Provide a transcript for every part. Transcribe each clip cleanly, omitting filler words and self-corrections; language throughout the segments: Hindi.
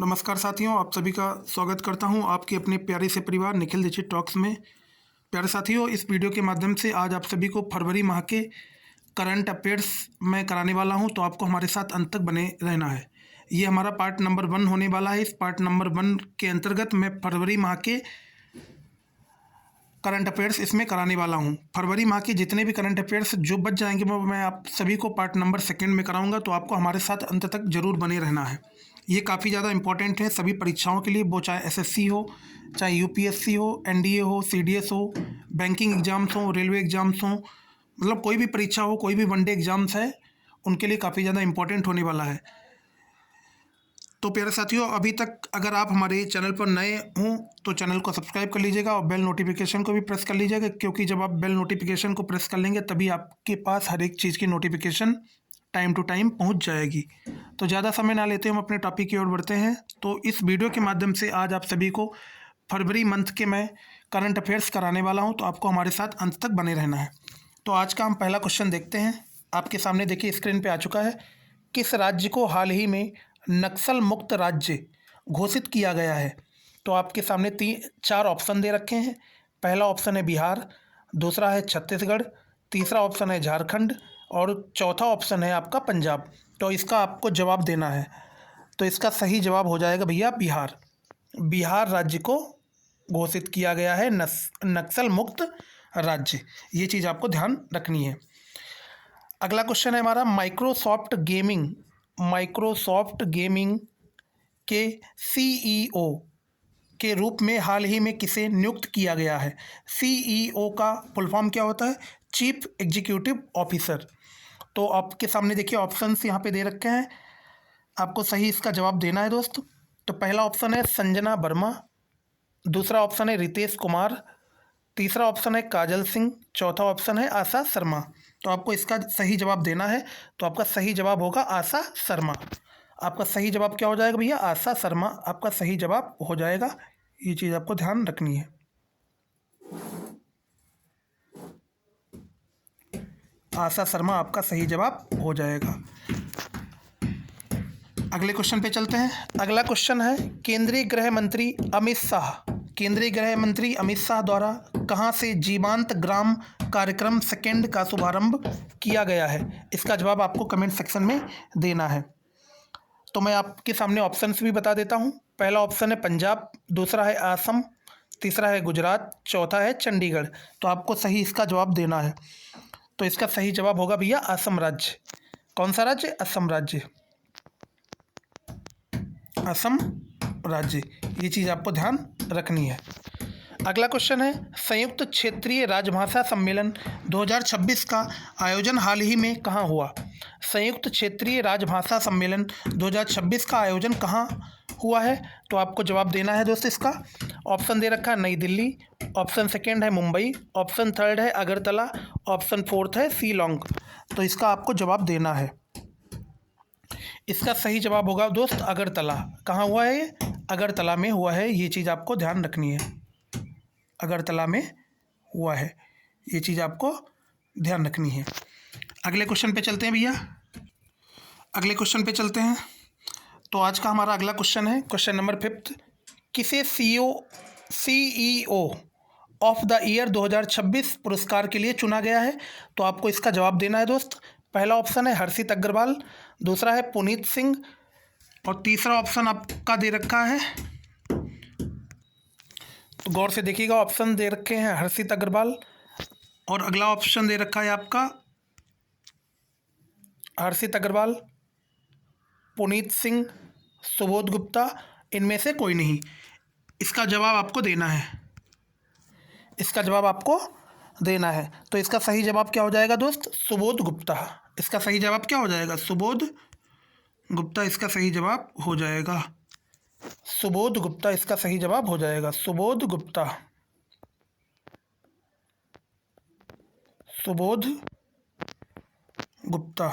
नमस्कार साथियों, आप सभी का स्वागत करता हूं आपके अपने प्यारे से परिवार निखिल दीक्षित टॉक्स में। प्यारे साथियों, इस वीडियो के माध्यम से आज आप सभी को फरवरी माह के करंट अफेयर्स मैं कराने वाला हूं, तो आपको हमारे साथ अंत तक बने रहना है। ये हमारा पार्ट नंबर 1 होने वाला है। इस पार्ट नंबर 1 के अंतर्गत मैं फरवरी माह के करंट अफेयर्स इसमें कराने वाला हूं। फरवरी माह के जितने भी करंट अफेयर्स जो बच जाएंगे वो मैं आप सभी को पार्ट नंबर 2 में कराऊंगा, तो आपको हमारे साथ अंत तक जरूर बने रहना है। ये काफ़ी ज़्यादा इंपॉर्टेंट है सभी परीक्षाओं के लिए, वो चाहे एसएससी हो, चाहे यूपीएससी हो, एनडीए हो, सीडीएस हो, बैंकिंग एग्जाम्स हो, रेलवे एग्जाम्स हो, मतलब कोई भी परीक्षा हो, कोई भी वनडे एग्जाम्स है, उनके लिए काफ़ी ज़्यादा इंपॉर्टेंट होने वाला है। तो प्यारे साथियों, अभी तक अगर आप हमारे चैनल पर नए हों तो चैनल को सब्सक्राइब कर लीजिएगा और बेल नोटिफिकेशन को भी प्रेस कर लीजिएगा, क्योंकि जब आप बेल नोटिफिकेशन को प्रेस कर लेंगे तभी आपके पास हर एक चीज़ की नोटिफिकेशन टाइम टू टाइम पहुंच जाएगी। तो ज़्यादा समय ना लेते हम अपने टॉपिक की ओर बढ़ते हैं। तो इस वीडियो के माध्यम से आज आप सभी को फरवरी मंथ के मैं करंट अफेयर्स कराने वाला हूँ, तो आपको हमारे साथ अंत तक बने रहना है। तो आज का हम पहला क्वेश्चन देखते हैं। आपके सामने देखिए स्क्रीन पे आ चुका है। किस राज्य को हाल ही में नक्सल मुक्त राज्य घोषित किया गया है? तो आपके सामने 4 ऑप्शन दे रखे हैं। पहला ऑप्शन है बिहार, दूसरा है छत्तीसगढ़, तीसरा ऑप्शन है झारखंड और चौथा ऑप्शन है आपका पंजाब। तो इसका आपको जवाब देना है। तो इसका सही जवाब हो जाएगा भैया बिहार। बिहार राज्य को घोषित किया गया है नक्सल मुक्त राज्य। ये चीज़ आपको ध्यान रखनी है। अगला क्वेश्चन है हमारा, माइक्रोसॉफ्ट गेमिंग के सीईओ के रूप में हाल ही में किसे नियुक्त किया गया है? सीईओ का फुल फॉर्म क्या होता है? Chief executive officer. तो आपके सामने देखिए ऑप्शंस यहाँ पे दे रखे हैं, आपको सही इसका जवाब देना है दोस्त। तो पहला ऑप्शन है संजना वर्मा, दूसरा ऑप्शन है रितेश कुमार, तीसरा ऑप्शन है काजल सिंह, चौथा ऑप्शन है आशा शर्मा। तो आपको इसका सही जवाब देना है। तो आपका सही जवाब होगा आशा शर्मा। आपका सही जवाब क्या हो जाएगा भैया? आशा शर्मा आपका सही जवाब हो जाएगा। ये चीज़ आपको ध्यान रखनी है। आशा शर्मा आपका सही जवाब हो जाएगा। अगले क्वेश्चन पे चलते हैं। अगला क्वेश्चन है, केंद्रीय गृह मंत्री अमित शाह द्वारा कहां से जीवांत ग्राम कार्यक्रम सेकेंड का शुभारंभ किया गया है? इसका जवाब आपको कमेंट सेक्शन में देना है। तो मैं आपके सामने ऑप्शंस भी बता देता हूं। पहला ऑप्शन है पंजाब, दूसरा है असम, तीसरा है गुजरात, चौथा है चंडीगढ़। तो आपको सही इसका जवाब देना है। तो इसका सही जवाब होगा भैया असम राज्य। कौन सा राज्य? असम राज्य। असम राज्य, ये चीज़ आपको ध्यान रखनी है। अगला क्वेश्चन है, संयुक्त क्षेत्रीय राजभाषा सम्मेलन 2026 का आयोजन हाल ही में कहाँ हुआ? संयुक्त क्षेत्रीय राजभाषा सम्मेलन 2026 का आयोजन कहाँ हुआ है? तो आपको जवाब देना है दोस्त इसका। ऑप्शन दे रखा है नई दिल्ली, ऑप्शन सेकेंड है मुंबई, ऑप्शन थर्ड है अगरतला, ऑप्शन फोर्थ है शिलोंग। तो इसका आपको जवाब देना है। इसका सही जवाब होगा दोस्त अगरतला। कहाँ हुआ है ये? अगरतला में हुआ है। ये चीज़ आपको ध्यान रखनी है, अगरतला में हुआ है। ये चीज़ आपको ध्यान रखनी है। अगले क्वेश्चन पे चलते हैं भैया। अगले क्वेश्चन पे चलते हैं। तो आज का हमारा अगला क्वेश्चन है क्वेश्चन नंबर 5। किसे सीईओ ऑफ द ईयर 2026 पुरस्कार के लिए चुना गया है? तो आपको इसका जवाब देना है दोस्त। पहला ऑप्शन है हर्षित अग्रवाल, दूसरा है पुनीत सिंह और तीसरा ऑप्शन आपका दे रखा है, तो गौर से देखिएगा, ऑप्शन दे रखे हैं हर्षित अग्रवाल और अगला ऑप्शन दे रखा है आपका हर्षित अग्रवाल, पुनीत सिंह, सुबोध गुप्ता, इनमें से कोई नहीं। इसका जवाब आपको देना है। इसका जवाब आपको देना है। तो इसका सही जवाब क्या हो जाएगा दोस्त? सुबोध गुप्ता। इसका सही जवाब क्या हो जाएगा? सुबोध गुप्ता इसका सही जवाब हो जाएगा। सुबोध गुप्ता इसका सही जवाब हो जाएगा। सुबोध गुप्ता, सुबोध गुप्ता,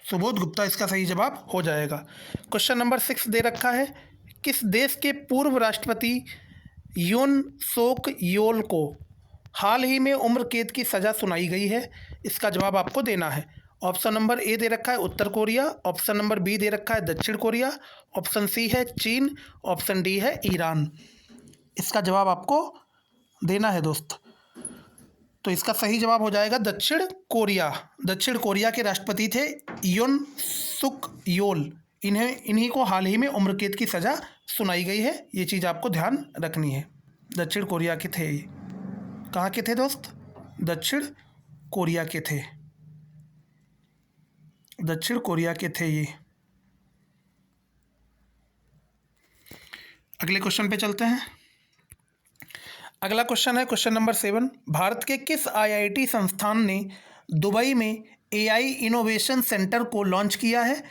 सुबोध गुप्ता इसका सही जवाब हो जाएगा। क्वेश्चन नंबर 6 दे रखा है, किस देश के पूर्व राष्ट्रपति यून सोक योल को हाल ही में उम्र कैद की सज़ा सुनाई गई है? इसका जवाब आपको देना है। ऑप्शन नंबर ए दे रखा है उत्तर कोरिया, ऑप्शन नंबर बी दे रखा है दक्षिण कोरिया, ऑप्शन सी है चीन, ऑप्शन डी है ईरान। इसका जवाब आपको देना है दोस्त। तो इसका सही जवाब हो जाएगा दक्षिण कोरिया। दक्षिण कोरिया के राष्ट्रपति थे योन सुक योल। इन्हीं को हाल ही में उम्र कैद की सज़ा सुनाई गई है। ये चीज़ आपको ध्यान रखनी है। दक्षिण कोरिया के थे ये। कहाँ के थे दोस्त? दक्षिण कोरिया के थे। दक्षिण कोरिया के थे ये। अगले क्वेश्चन पे चलते हैं। अगला क्वेश्चन है क्वेश्चन नंबर 7। भारत के किस आईआईटी संस्थान ने दुबई में एआई इनोवेशन सेंटर को लॉन्च किया है?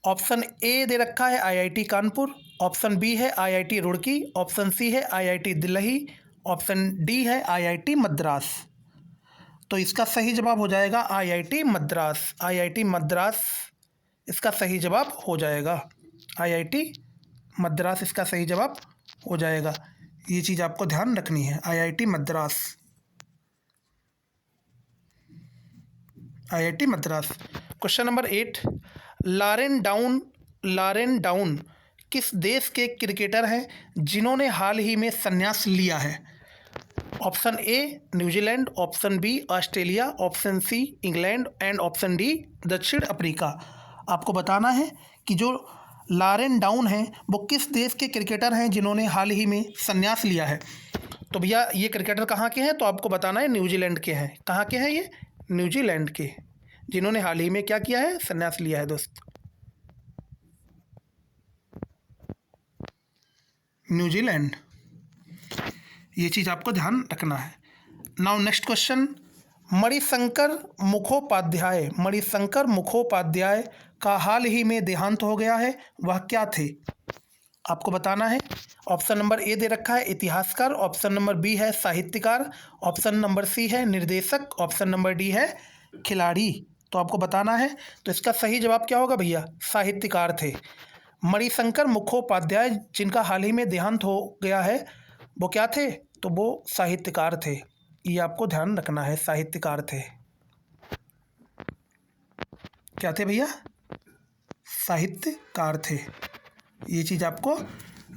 ऑप्शन ए दे रखा है आईआईटी कानपुर, ऑप्शन बी है आईआईटी रुड़की, ऑप्शन सी है आईआईटी दिल्ली, ऑप्शन डी है आईआईटी मद्रास। तो इसका सही जवाब हो जाएगा आईआईटी मद्रास। आईआईटी मद्रास इसका सही जवाब हो जाएगा। आईआईटी मद्रास इसका सही जवाब हो जाएगा। ये चीज़ आपको ध्यान रखनी है। IIT Madras. IIT Madras. Question number 8। Lauren Down किस देश के क्रिकेटर हैं जिन्होंने हाल ही में संन्यास लिया है? Option A New Zealand, option B Australia, option C England and option D दक्षिण अफ्रीका। आपको बताना है कि जो लॉरेन डाउन हैं वो किस देश के क्रिकेटर हैं जिन्होंने हाल ही में संन्यास लिया है। तो भैया ये क्रिकेटर कहाँ के हैं? तो आपको बताना है न्यूजीलैंड के हैं। कहाँ के हैं ये? न्यूजीलैंड के, जिन्होंने हाल ही में क्या किया है? संन्यास लिया है दोस्त। न्यूजीलैंड। ये चीज़ आपको ध्यान रखना है। Now next question. Manishankar Mukhopadhyay का हाल ही में देहांत हो गया है, वह क्या थे? आपको बताना है। ऑप्शन नंबर ए दे रखा है इतिहासकार, ऑप्शन नंबर बी है साहित्यकार, ऑप्शन नंबर सी है निर्देशक, ऑप्शन नंबर डी है खिलाड़ी। तो आपको बताना है। तो इसका सही जवाब क्या होगा भैया? साहित्यकार थे। मणिशंकर मुखोपाध्याय जिनका हाल ही में देहांत हो गया है वो क्या थे? तो वो साहित्यकार थे। ये आपको ध्यान रखना है। साहित्यकार थे। क्या थे भैया? साहित्यकार थे। ये चीज़ आपको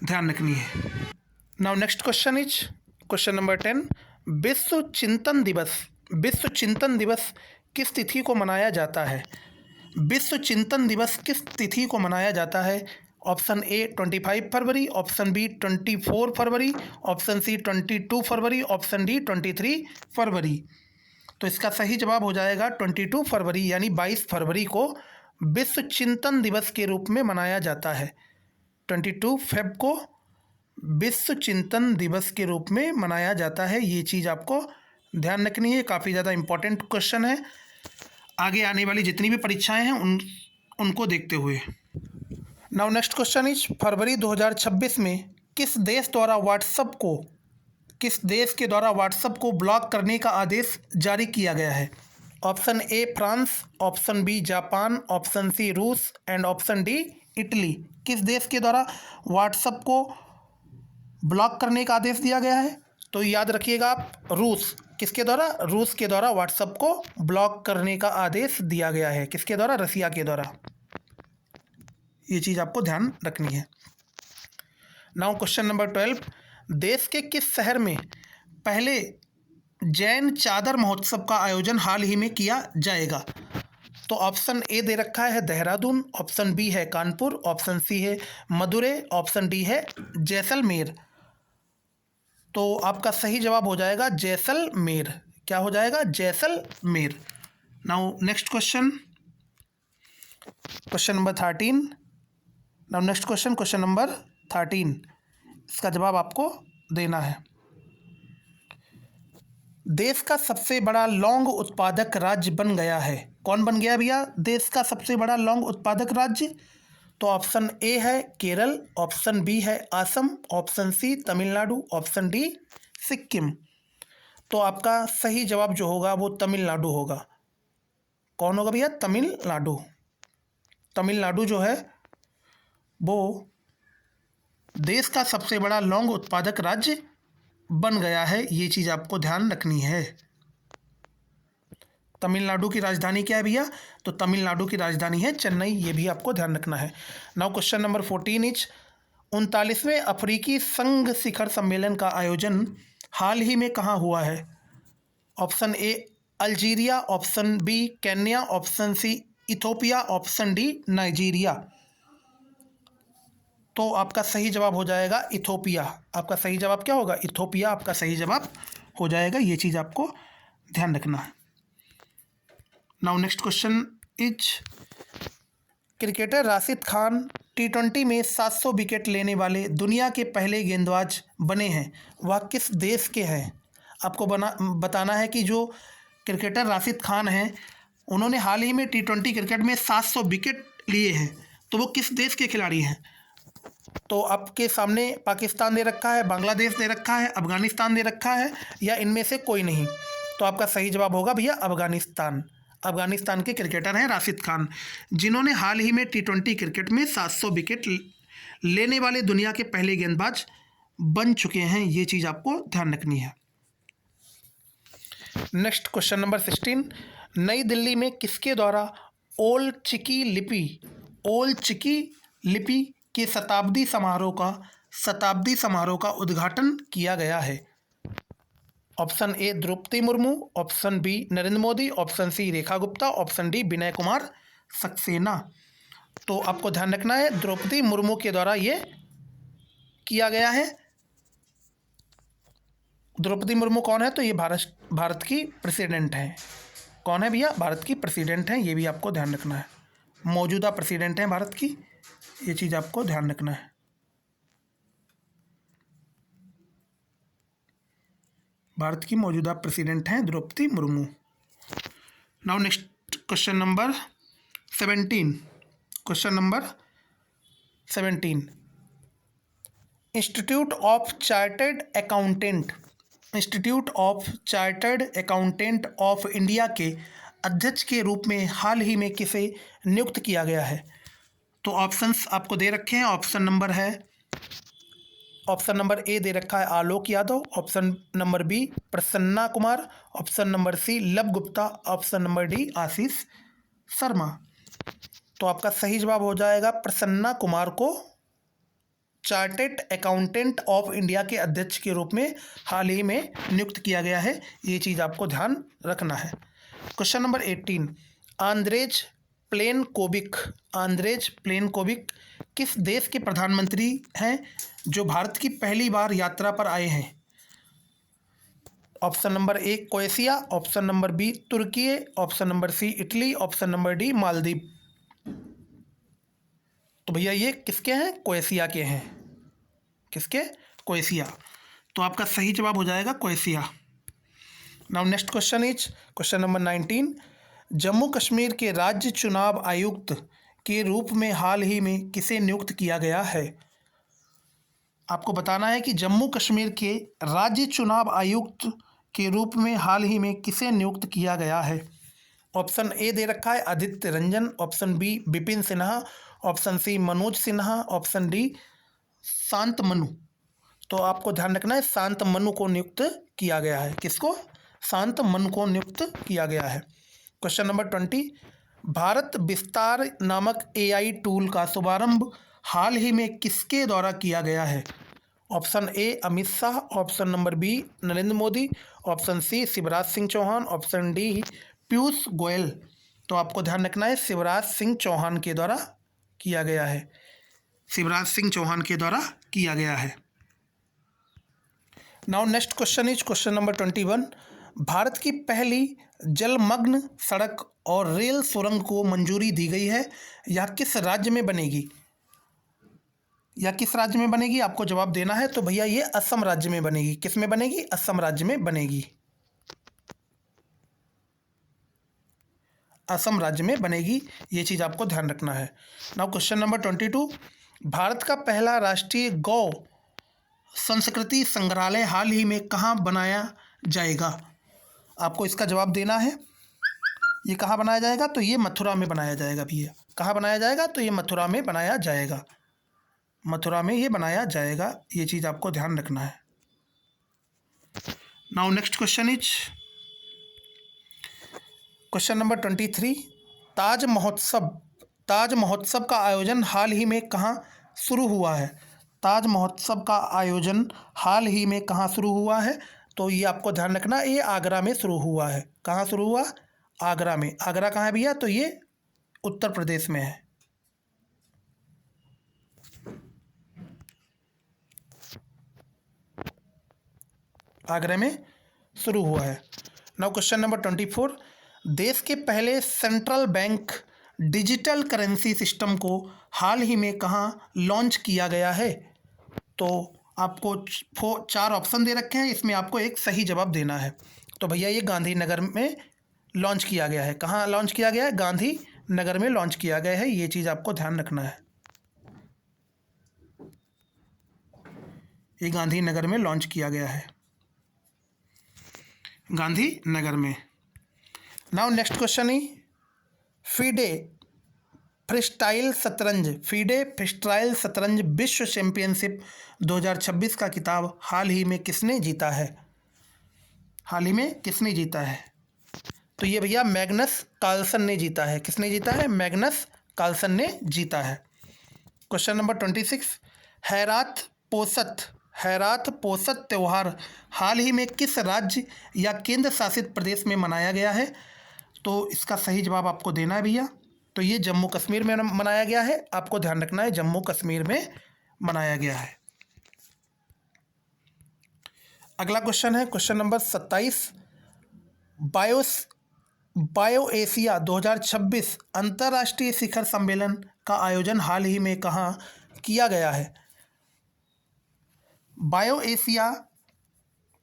ध्यान रखनी है। Now next question is question number 10। विश्व चिंतन दिवस किस तिथि को मनाया जाता है? विश्व चिंतन दिवस किस तिथि को मनाया जाता है? ऑप्शन ए 25 फरवरी, ऑप्शन बी 24 फरवरी, ऑप्शन सी 22 फरवरी, ऑप्शन डी 23 फरवरी। तो इसका सही जवाब हो जाएगा 22 फरवरी, यानी 22 फरवरी को विश्व चिंतन दिवस के रूप में मनाया जाता है। 22 फेब को विश्व चिंतन दिवस के रूप में मनाया जाता है। ये चीज़ आपको ध्यान रखनी है। काफ़ी ज़्यादा इम्पोर्टेंट क्वेश्चन है आगे आने वाली जितनी भी परीक्षाएं हैं उनको देखते हुए। नाउ नेक्स्ट क्वेश्चन इज फरवरी 2026 में किस देश के द्वारा व्हाट्सएप को ब्लॉक करने का आदेश जारी किया गया है? Option A France, option B Japan, option C रूस एंड ऑप्शन डी इटली। किस देश के द्वारा व्हाट्सएप को ब्लॉक करने का आदेश दिया गया है? तो याद रखिएगा आप, रूस। किसके द्वारा? रूस के द्वारा व्हाट्सएप को ब्लॉक करने का आदेश दिया गया है। किसके द्वारा? रसिया के द्वारा। ये चीज़ आपको ध्यान रखनी है। Now question number 12। देश के किस शहर में पहले जैन चादर महोत्सव का आयोजन हाल ही में किया जाएगा? तो ऑप्शन ए दे रखा है देहरादून, ऑप्शन बी है कानपुर, ऑप्शन सी है मदुरै, ऑप्शन डी है जैसलमेर। तो आपका सही जवाब हो जाएगा जैसलमेर। क्या हो जाएगा? Jaisalmer. Now next question number 13। Now next question number 13। इसका जवाब आपको देना है। देश का सबसे बड़ा लौंग उत्पादक राज्य बन गया है। कौन बन गया भैया देश का सबसे बड़ा लौंग उत्पादक राज्य? तो ऑप्शन ए है केरल, ऑप्शन बी है Assam, option C Tamil Nadu, option D Sikkim. तो आपका सही जवाब जो होगा वो तमिलनाडु होगा। कौन होगा भैया? तमिलनाडु। तमिलनाडु जो है वो देश का सबसे बड़ा लौंग उत्पादक राज्य बन गया है। ये चीज़ आपको ध्यान रखनी है। तमिलनाडु की राजधानी क्या है भैया? तो तमिलनाडु की राजधानी है चेन्नई, ये भी आपको ध्यान रखना है। नाउ क्वेश्चन नंबर 14 इज 39वें अफ्रीकी संघ शिखर सम्मेलन का आयोजन हाल ही में कहाँ हुआ है? Option A Algeria, option B Kenya, option C Ethiopia, option D Nigeria. तो आपका सही जवाब हो जाएगा इथोपिया। आपका सही जवाब क्या होगा? इथोपिया आपका सही जवाब हो जाएगा। ये चीज़ आपको ध्यान रखना है। Now next question is cricketer Rashid Khan T20 में 700 विकेट लेने वाले दुनिया के पहले गेंदबाज बने हैं, वह किस देश के हैं? आपको बताना है कि जो क्रिकेटर राशिद खान हैं उन्होंने हाल ही में T20 क्रिकेट में 700 विकेट लिए हैं, तो वो किस देश के खिलाड़ी हैं? तो आपके सामने पाकिस्तान दे रखा है, बांग्लादेश दे रखा है, अफगानिस्तान दे रखा है, या इनमें से कोई नहीं। तो आपका सही जवाब होगा भैया अफगानिस्तान। अफगानिस्तान के क्रिकेटर हैं राशिद खान, जिन्होंने हाल ही में T20 क्रिकेट में 700 विकेट लेने वाले दुनिया के पहले गेंदबाज बन चुके हैं। ये चीज़ आपको ध्यान रखनी है। नेक्स्ट क्वेश्चन नंबर 16, नई दिल्ली में किसके द्वारा ओल चिकी लिपि के शताब्दी समारोह का उद्घाटन किया गया है? Option A Draupadi Murmu, option B Narendra Modi, option C Rekha Gupta, option D Vinay Kumar Saxena. तो आपको ध्यान रखना है द्रौपदी मुर्मू के द्वारा ये किया गया है। द्रौपदी मुर्मू कौन है? तो ये भारत की प्रेसिडेंट हैं। कौन है भैया? भारत की प्रेसिडेंट हैं। ये भी आपको ध्यान रखना है, मौजूदा प्रेसिडेंट हैं भारत की। ये चीज़ आपको ध्यान रखना है। भारत की मौजूदा प्रेसिडेंट हैं Droupadi Murmu. Now next question number 17। Question number 17, Institute of Chartered Accountant of India के अध्यक्ष के रूप में हाल ही में किसे नियुक्त किया गया है? तो ऑप्शंस आपको दे रखे हैं। ऑप्शन नंबर ए दे रखा है Alok Yadav, option number B Prasanna Kumar, option number C Lav Gupta, option number D Ashish Sharma. तो आपका सही जवाब हो जाएगा प्रसन्ना कुमार को चार्टर्ड अकाउंटेंट ऑफ इंडिया के अध्यक्ष के रूप में हाल ही में नियुक्त किया गया है। ये चीज़ आपको ध्यान रखना है। क्वेश्चन नंबर 18, आंद्रेज प्लेनकोविक किस देश के प्रधानमंत्री हैं जो भारत की पहली बार यात्रा पर आए हैं? Option number A Croatia, option number B तुर्की, option number C Italy, option number D Maldives. तो भैया ये किसके हैं? क्रोएशिया के हैं। किसके? क्रोएशिया। तो आपका सही जवाब हो जाएगा Croatia. Now next question is question number 19, Jammu Kashmir के राज्य चुनाव आयुक्त के रूप में हाल ही में किसे नियुक्त किया गया है? आपको बताना है कि जम्मू कश्मीर के राज्य चुनाव आयुक्त के रूप में हाल ही में किसे नियुक्त किया गया है? ऑप्शन ए दे रखा है Aditya Ranjan, option B Vipin Sinha, option C Manoj Sinha, option D Shant Manu. तो आपको ध्यान रखना है शांत मनु को नियुक्त किया गया है। किसको? शांत मनु को नियुक्त किया गया है। क्वेश्चन नंबर 20, भारत विस्तार नामक AI टूल का शुभारंभ हाल ही में किसके द्वारा किया गया है? Option A Amit Shah, option number B Narendra Modi, option C Shivraj Singh Chouhan, option D Piyush Goyal. तो आपको ध्यान रखना है शिवराज सिंह चौहान के द्वारा किया गया है। शिवराज सिंह चौहान के द्वारा किया गया है। Now next question is question number 21, Bharat की पहली जलमग्न सड़क और रेल सुरंग को मंजूरी दी गई है। यह किस राज्य में बनेगी? आपको जवाब देना है। तो भैया ये असम राज्य में बनेगी। किस में बनेगी? असम राज्य में बनेगी। असम राज्य में बनेगी। ये चीज़ आपको ध्यान रखना है। नाउ क्वेश्चन नंबर 22, भारत का पहला राष्ट्रीय गौ संस्कृति संग्रहालय हाल ही में कहाँ बनाया जाएगा? आपको इसका जवाब देना है। ये कहाँ बनाया जाएगा? तो ये मथुरा में बनाया जाएगा भैया। कहाँ बनाया जाएगा? तो ये मथुरा में बनाया जाएगा। मथुरा में ये बनाया जाएगा। ये चीज़ आपको ध्यान रखना है। Now next question is question number 23, ताज महोत्सव का आयोजन हाल ही में कहाँ शुरू हुआ है? ताज महोत्सव का आयोजन हाल ही में कहाँ शुरू हुआ है? तो ये आपको ध्यान रखना, ये आगरा में शुरू हुआ है। कहाँ शुरू हुआ? आगरा में। आगरा कहाँ है भैया? तो ये उत्तर प्रदेश में है। आगरा में शुरू हुआ है। नाउ क्वेश्चन नंबर 24, देश के पहले central bank digital currency system को हाल ही में कहाँ लॉन्च किया गया है? तो आपको 4 ऑप्शन दे रखे हैं, इसमें आपको एक सही जवाब देना है। तो भैया ये गांधीनगर में लॉन्च किया गया है। कहाँ लॉन्च किया गया है? गांधीनगर में लॉन्च किया गया है। ये चीज़ आपको ध्यान रखना है, ये गांधीनगर में लॉन्च किया गया है, गांधीनगर में। नाउ नेक्स्ट क्वेश्चन ही फीडे फ्रीस्टाइल शतरंज विश्व चैंपियनशिप 2026 का खिताब हाल ही में किसने जीता है? हाल ही में किसने जीता है? तो ये भैया मैग्नस कार्लसन ने जीता है। किसने जीता है? मैग्नस कार्लसन ने जीता है। क्वेश्चन नंबर 26, हैरात पोसत त्यौहार हाल ही में किस राज्य या केंद्र शासित प्रदेश में मनाया गया है? तो इसका सही जवाब आपको देना है भैया। तो ये जम्मू कश्मीर में मनाया गया है। आपको ध्यान रखना है, जम्मू कश्मीर में मनाया गया है। अगला क्वेश्चन है क्वेश्चन नंबर 27, बायो एशिया 2026 अंतर्राष्ट्रीय शिखर सम्मेलन का आयोजन हाल ही में कहाँ किया गया है? बायो एशिया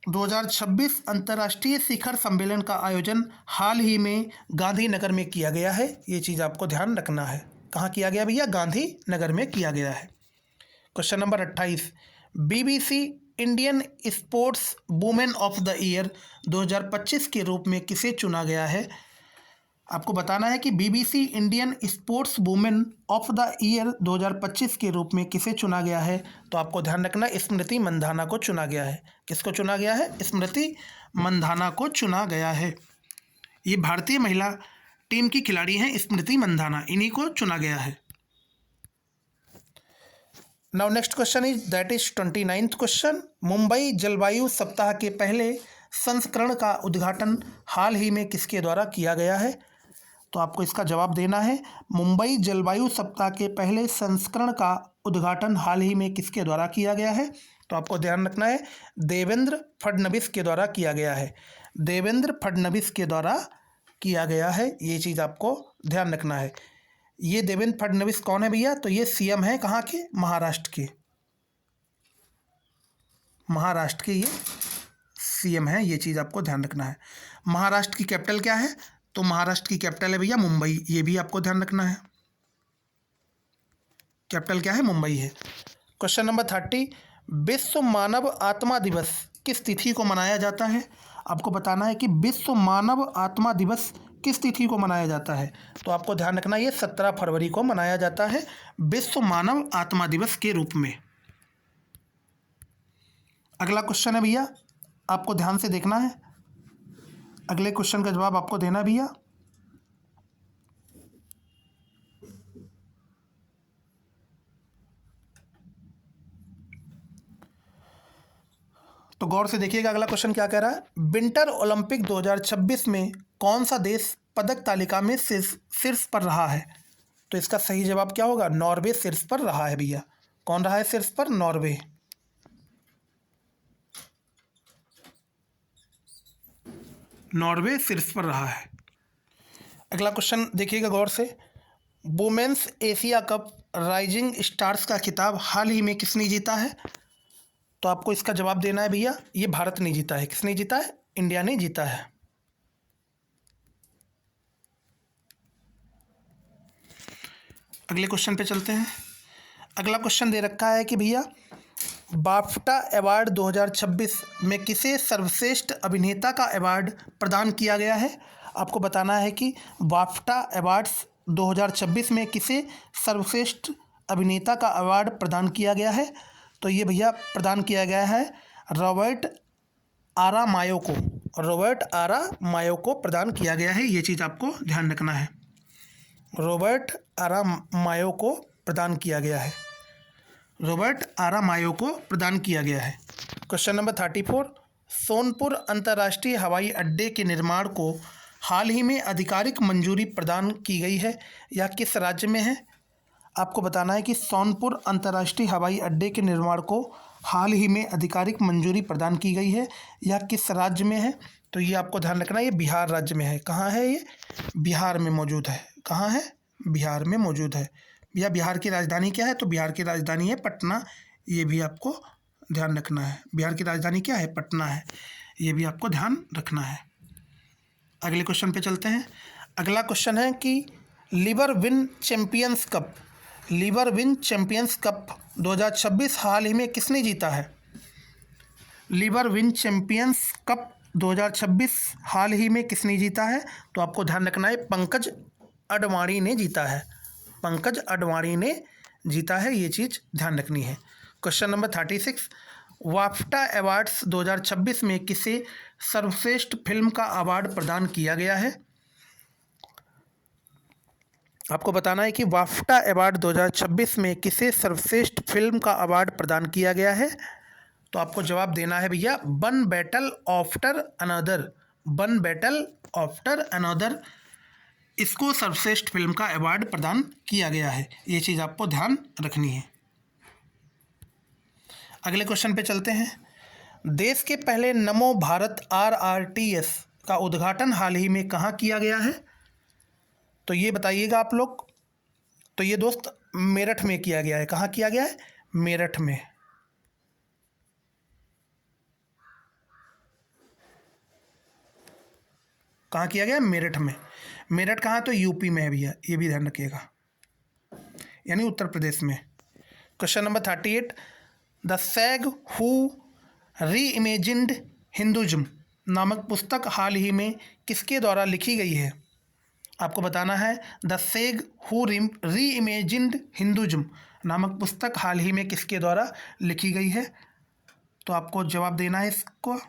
2026 अंतर्राष्ट्रीय शिखर सम्मेलन का आयोजन हाल ही में गांधीनगर में किया गया है। ये चीज़ आपको ध्यान रखना है। कहाँ किया गया भैया? गांधीनगर में किया गया है। Question number 28, BBC Indian sports women of the year 2025 के रूप में किसे चुना गया है? आपको बताना है कि BBC Indian sports women of the year 2025 के रूप में किसे चुना गया है? तो आपको ध्यान रखना, स्मृति मंधाना को चुना गया है। किसको चुना गया है? स्मृति मंधाना को चुना गया है। ये भारतीय महिला टीम की खिलाड़ी हैं स्मृति मंधाना, इन्हीं को चुना गया है। Now next question is that is 29th question, Mumbai जलवायु सप्ताह के पहले संस्करण का उद्घाटन हाल ही में किसके द्वारा किया गया है? तो आपको इसका जवाब देना है। मुंबई जलवायु सप्ताह के पहले संस्करण का उद्घाटन हाल ही में किसके द्वारा किया गया है? तो आपको ध्यान रखना है, देवेंद्र फडणवीस के द्वारा किया गया है। देवेंद्र फडणवीस के द्वारा किया गया है। ये चीज़ आपको ध्यान रखना है। ये देवेंद्र फडणवीस कौन है भैया? तो ये सीएम है कहाँ के? महाराष्ट्र के। महाराष्ट्र के ये सीएम है। ये चीज़ आपको ध्यान रखना है। महाराष्ट्र की कैपिटल क्या है? तो महाराष्ट्र की कैपिटल है भैया मुंबई। ये भी आपको ध्यान रखना है, कैपिटल क्या है? मुंबई है। क्वेश्चन नंबर 30, विश्व मानव आत्मा दिवस किस तिथि को मनाया जाता है? आपको बताना है कि विश्व मानव आत्मा दिवस किस तिथि को मनाया जाता है? तो आपको ध्यान रखना, ये 17 फरवरी को मनाया जाता है विश्व मानव आत्मा दिवस के रूप में। अगला क्वेश्चन है भैया, आपको ध्यान से देखना है, अगले क्वेश्चन का जवाब आपको देना भैया। तो गौर से देखिएगा, अगला क्वेश्चन क्या कह रहा है? विंटर ओलंपिक 2026 में कौन सा देश पदक तालिका में शीर्ष पर रहा है? तो इसका सही जवाब क्या होगा? नॉर्वे शीर्ष पर रहा है भैया। कौन रहा है शीर्ष पर? नॉर्वे। नॉर्वे शीर्ष पर रहा है। अगला क्वेश्चन देखिएगा गौर से, women's Asia cup rising stars का खिताब हाल ही में किसने जीता है? तो आपको इसका जवाब देना है भैया, ये भारत ने जीता है। किसने जीता है? इंडिया ने जीता है। अगले क्वेश्चन पे चलते हैं। अगला क्वेश्चन दे रखा है कि भैया बाफ्टा अवार्ड 2026 में किसे सर्वश्रेष्ठ अभिनेता का अवार्ड प्रदान किया गया है? आपको बताना है कि बाफ्टा अवार्ड्स 2026 में किसे सर्वश्रेष्ठ अभिनेता का अवार्ड प्रदान किया गया है? तो ये भैया प्रदान किया गया है रॉबर्ट आरामायो को। रॉबर्ट आरा मायो को प्रदान किया गया है, ये चीज़ आपको ध्यान रखना है। रॉबर्ट आरा मायो को प्रदान किया गया है, रॉबर्ट आरा मायो को प्रदान किया गया है। क्वेश्चन नंबर 34, सोनपुर अंतर्राष्ट्रीय हवाई अड्डे के निर्माण को हाल ही में आधिकारिक मंजूरी प्रदान की गई है, यह किस राज्य में है? आपको बताना है कि सोनपुर अंतर्राष्ट्रीय हवाई अड्डे के निर्माण को हाल ही में आधिकारिक मंजूरी प्रदान की गई है, यह किस राज्य में है? तो ये आपको ध्यान रखना है, ये बिहार राज्य में है। कहाँ है ये? बिहार में मौजूद है। कहाँ है? बिहार में मौजूद है। भैया बिहार की राजधानी क्या है? तो बिहार की राजधानी है पटना, ये भी आपको ध्यान रखना है। बिहार की राजधानी क्या है? पटना है, ये भी आपको ध्यान रखना है। अगले क्वेश्चन पे चलते हैं। अगला क्वेश्चन है कि लीवर विन चैंपियंस कप 2026 हाल ही में किसने जीता है? लीवर विन चैंपियंस कप 2026 हाल ही में किसने जीता है? तो आपको ध्यान रखना है, पंकज अडवाणी ने जीता है। पंकज अडवाणी ने जीता है, ये चीज़ ध्यान रखनी है। क्वेश्चन नंबर 36, वाफ्टा अवार्ड्स 2026 में किसे सर्वश्रेष्ठ फिल्म का अवार्ड प्रदान किया गया है? आपको बताना है कि वाफ्टा अवार्ड 2026 में किसे सर्वश्रेष्ठ फिल्म का अवार्ड प्रदान किया गया है? तो आपको जवाब देना है भैया, one battle after another. One battle after another, इसको सर्वश्रेष्ठ फिल्म का अवार्ड प्रदान किया गया है, ये चीज़ आपको ध्यान रखनी है। अगले क्वेश्चन पे चलते हैं। देश के पहले नमो भारत RRTS का उद्घाटन हाल ही में कहाँ किया गया है? तो ये बताइएगा आप लोग। तो ये दोस्त मेरठ में किया गया है। कहाँ किया गया है? मेरठ में। कहाँ किया गया? मेरठ में। मेरठ कहाँ? तो यूपी में है भैया, ये भी ध्यान रखिएगा, यानी उत्तर प्रदेश में। Question number 38, the sag who री इमेजिन्ड हिंदुज़्म नामक पुस्तक हाल ही में किसके द्वारा लिखी गई है? आपको बताना है, द सैग हु री इमेजिन्ड हिंदुज़्म नामक पुस्तक हाल ही में किसके द्वारा लिखी गई है? तो आपको जवाब देना है इसको।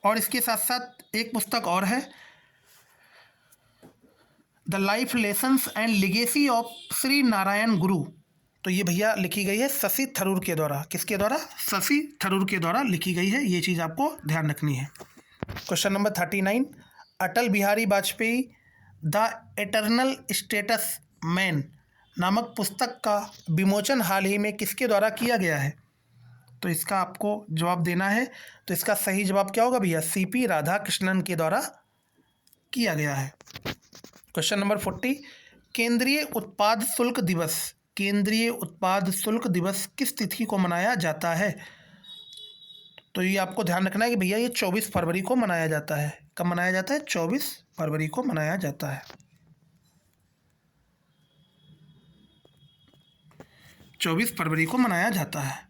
और इसके साथ साथ एक पुस्तक और है, the life lessons and legacy of Shri Narayan गुरु। तो ये भैया लिखी गई है शशि थरूर के द्वारा। किसके द्वारा? शशि थरूर के द्वारा लिखी गई है, ये चीज़ आपको ध्यान रखनी है। Question number 39, Atal Bihari Vajpayee the eternal status man नामक पुस्तक का विमोचन हाल ही में किसके द्वारा किया गया है? तो इसका आपको जवाब देना है। तो इसका सही जवाब क्या होगा भैया? CP राधाकृष्णन के द्वारा किया गया है। क्वेश्चन नंबर 40, केंद्रीय उत्पाद शुल्क दिवस किस तिथि को मनाया जाता है? तो ये आपको ध्यान रखना है कि भैया ये 24 फरवरी को मनाया जाता है। कब मनाया जाता है? 24 फरवरी को मनाया जाता है। 24 फरवरी को मनाया जाता है।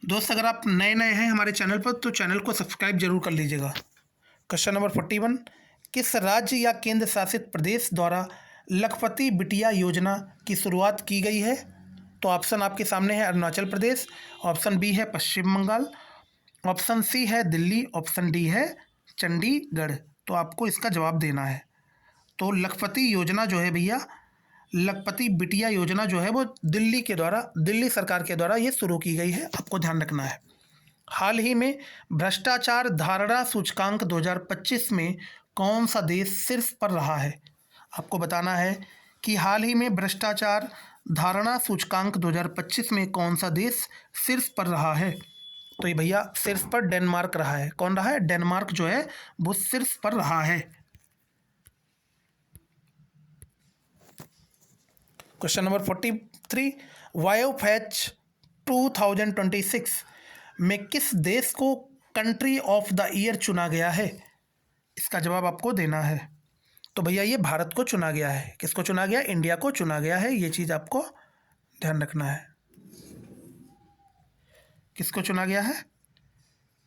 दोस्त अगर आप नए हैं हमारे चैनल पर तो चैनल को सब्सक्राइब जरूर कर लीजिएगा। क्वेश्चन नंबर 41, किस राज्य या केंद्र शासित प्रदेश द्वारा लखपति बिटिया योजना की शुरुआत की गई है? तो ऑप्शन आपके सामने है, अरुणाचल प्रदेश, ऑप्शन बी है पश्चिम बंगाल, ऑप्शन सी है दिल्ली, ऑप्शन डी है चंडीगढ़। तो आपको इसका जवाब देना है। तो लखपति योजना जो है भैया, लखपति बिटिया योजना जो है वो दिल्ली सरकार के द्वारा ये शुरू की गई है, आपको ध्यान रखना है। हाल ही में भ्रष्टाचार धारणा सूचकांक 2025 में कौन सा देश शीर्ष पर रहा है? आपको बताना है कि हाल ही में भ्रष्टाचार धारणा सूचकांक 2025 में कौन सा देश शीर्ष पर रहा है? तो ये भैया शीर्ष पर डेनमार्क रहा है। कौन रहा है? डेनमार्क जो है वो शीर्ष पर रहा है। क्वेश्चन नंबर 43, बायोफेच 2026 में किस देश को कंट्री ऑफ द ईयर चुना गया है? इसका जवाब आपको देना है। तो भैया ये भारत को चुना गया है। किसको चुना गया? इंडिया को चुना गया है, ये चीज़ आपको ध्यान रखना है। किसको चुना गया है?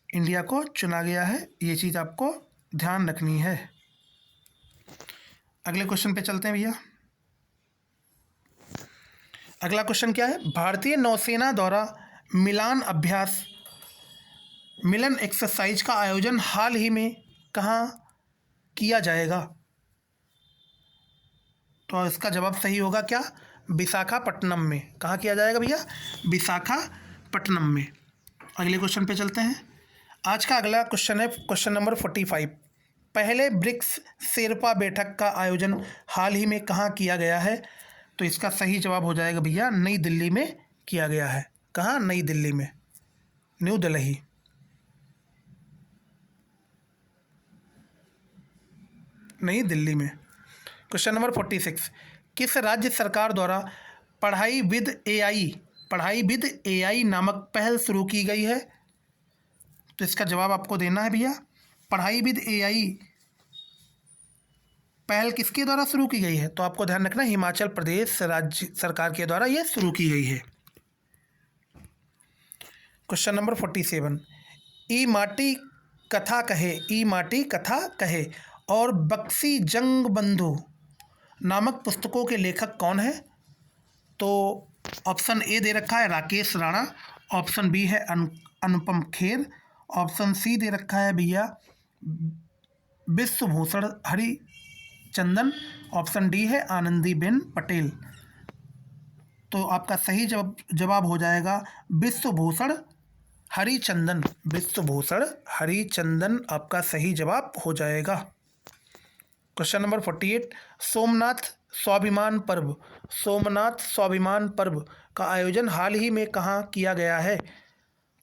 इंडिया को चुना गया है, ये चीज़ आपको ध्यान रखनी है। अगले क्वेश्चन पे चलते हैं भैया। अगला क्वेश्चन क्या है? भारतीय नौसेना द्वारा मिलान अभ्यास मिलन एक्सरसाइज का आयोजन हाल ही में कहाँ किया जाएगा? तो इसका जवाब सही होगा क्या? विशाखापट्टनम में। कहाँ किया जाएगा भैया? विशाखापट्टनम में। अगले क्वेश्चन पे चलते हैं। आज का अगला क्वेश्चन है क्वेश्चन नंबर 45। पहले ब्रिक्स शेरपा बैठक का आयोजन हाल ही में कहाँ किया गया है? तो इसका सही जवाब हो जाएगा भैया नई दिल्ली में किया गया है। कहाँ? नई दिल्ली में, न्यू दिल्ली। नई दिल्ली में। Question number 46। किस राज्य सरकार द्वारा पढ़ाई विद एआई नामक पहल शुरू की गई है? तो इसका जवाब आपको देना है भैया। पढ़ाई विद एआई पहल किसके द्वारा शुरू की गई है? तो आपको ध्यान रखना, हिमाचल प्रदेश राज्य सरकार के द्वारा यह शुरू की गई है। Question number 47। ई माटी कथा कहे और बक्सी जंग बंधु नामक पुस्तकों के लेखक कौन है? तो ऑप्शन ए दे रखा है राकेश राणा, ऑप्शन बी है अनुपम खेर, ऑप्शन सी दे रखा है भैया विश्वभूषण हरिचंदन, ऑप्शन डी है आनंदीबेन पटेल। तो आपका सही जवाब हो जाएगा विश्वभूषण हरिचंदन। विश्वभूषण हरिचंदन आपका सही जवाब हो जाएगा। Question number 48। सोमनाथ स्वाभिमान पर्व का आयोजन हाल ही में कहाँ किया गया है?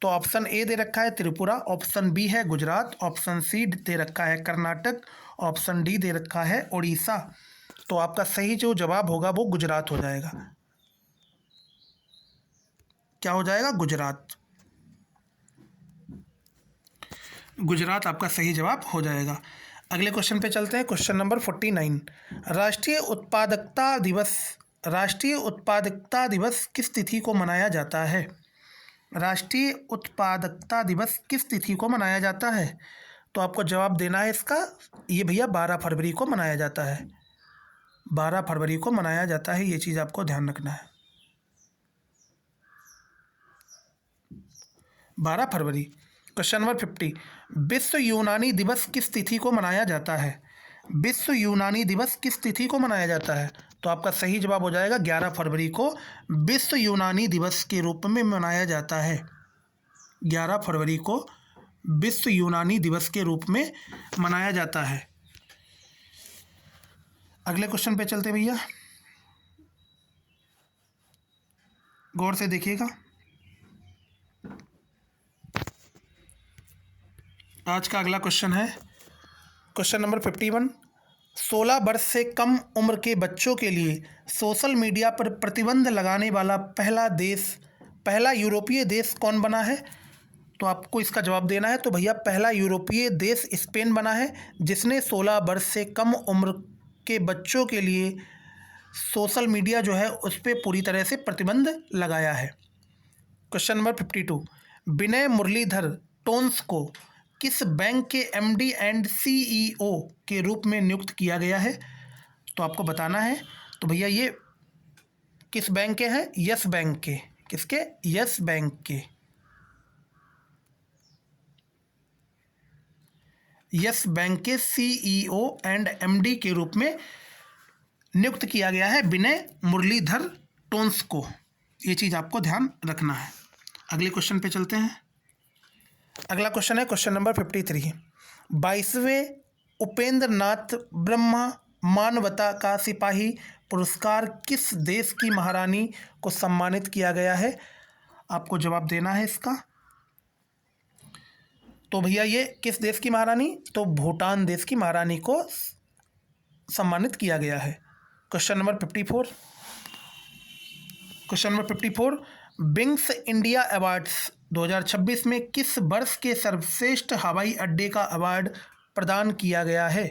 तो ऑप्शन ए दे रखा है त्रिपुरा, ऑप्शन बी है गुजरात, ऑप्शन सी दे रखा है कर्नाटक, ऑप्शन डी दे रखा है उड़ीसा। तो आपका सही जो जवाब होगा वो गुजरात हो जाएगा। क्या हो जाएगा? गुजरात। गुजरात आपका सही जवाब हो जाएगा। अगले क्वेश्चन पे चलते हैं। Question number 49। राष्ट्रीय उत्पादकता दिवस किस तिथि को मनाया जाता है? राष्ट्रीय उत्पादकता दिवस किस तिथि को मनाया जाता है? तो आपको जवाब देना है इसका। ये भैया 12 फरवरी को मनाया जाता है। 12 फरवरी को मनाया जाता है, ये चीज़ आपको ध्यान रखना है। 12 फरवरी। Question number 50। विश्व यूनानी दिवस किस तिथि को मनाया जाता है? विश्व यूनानी दिवस किस तिथि को मनाया जाता है? तो आपका सही जवाब हो जाएगा 11 फरवरी को विश्व यूनानी दिवस के रूप में मनाया जाता है। 11 फरवरी को विश्व यूनानी दिवस के रूप में मनाया जाता है। अगले क्वेश्चन पे चलते भैया, गौर से देखिएगा। आज का अगला क्वेश्चन है क्वेश्चन नंबर 51। 16 वर्ष से कम उम्र के बच्चों के लिए सोशल मीडिया पर प्रतिबंध लगाने वाला पहला यूरोपीय देश कौन बना है? तो आपको इसका जवाब देना है। तो भैया पहला यूरोपीय देश स्पेन बना है, जिसने 16 वर्ष से कम उम्र के बच्चों के लिए सोशल मीडिया जो है उस पर पूरी तरह से प्रतिबंध लगाया है। Question number 52। विनय मुरलीधर टोन्स को किस बैंक के एमडी एंड सीईओ के रूप में नियुक्त किया गया है? तो आपको बताना है। तो भैया ये किस बैंक के हैं? यस बैंक के। किसके? यस बैंक के। यस बैंक के सीईओ एंड एमडी के रूप में नियुक्त किया गया है विनय मुरलीधर टोन्स को। ये चीज़ आपको ध्यान रखना है। अगले क्वेश्चन पे चलते हैं। अगला क्वेश्चन है क्वेश्चन नंबर 53। 22वें उपेंद्र नाथ ब्रह्मा मानवता का सिपाही पुरस्कार किस देश की महारानी को सम्मानित किया गया है? आपको जवाब देना है इसका। तो भैया ये किस देश की महारानी? तो भूटान देश की महारानी को सम्मानित किया गया है। Question number 54। Question number 54। Wings India awards 2026 में किस वर्ष के सर्वश्रेष्ठ हवाई अड्डे का अवार्ड प्रदान किया गया है?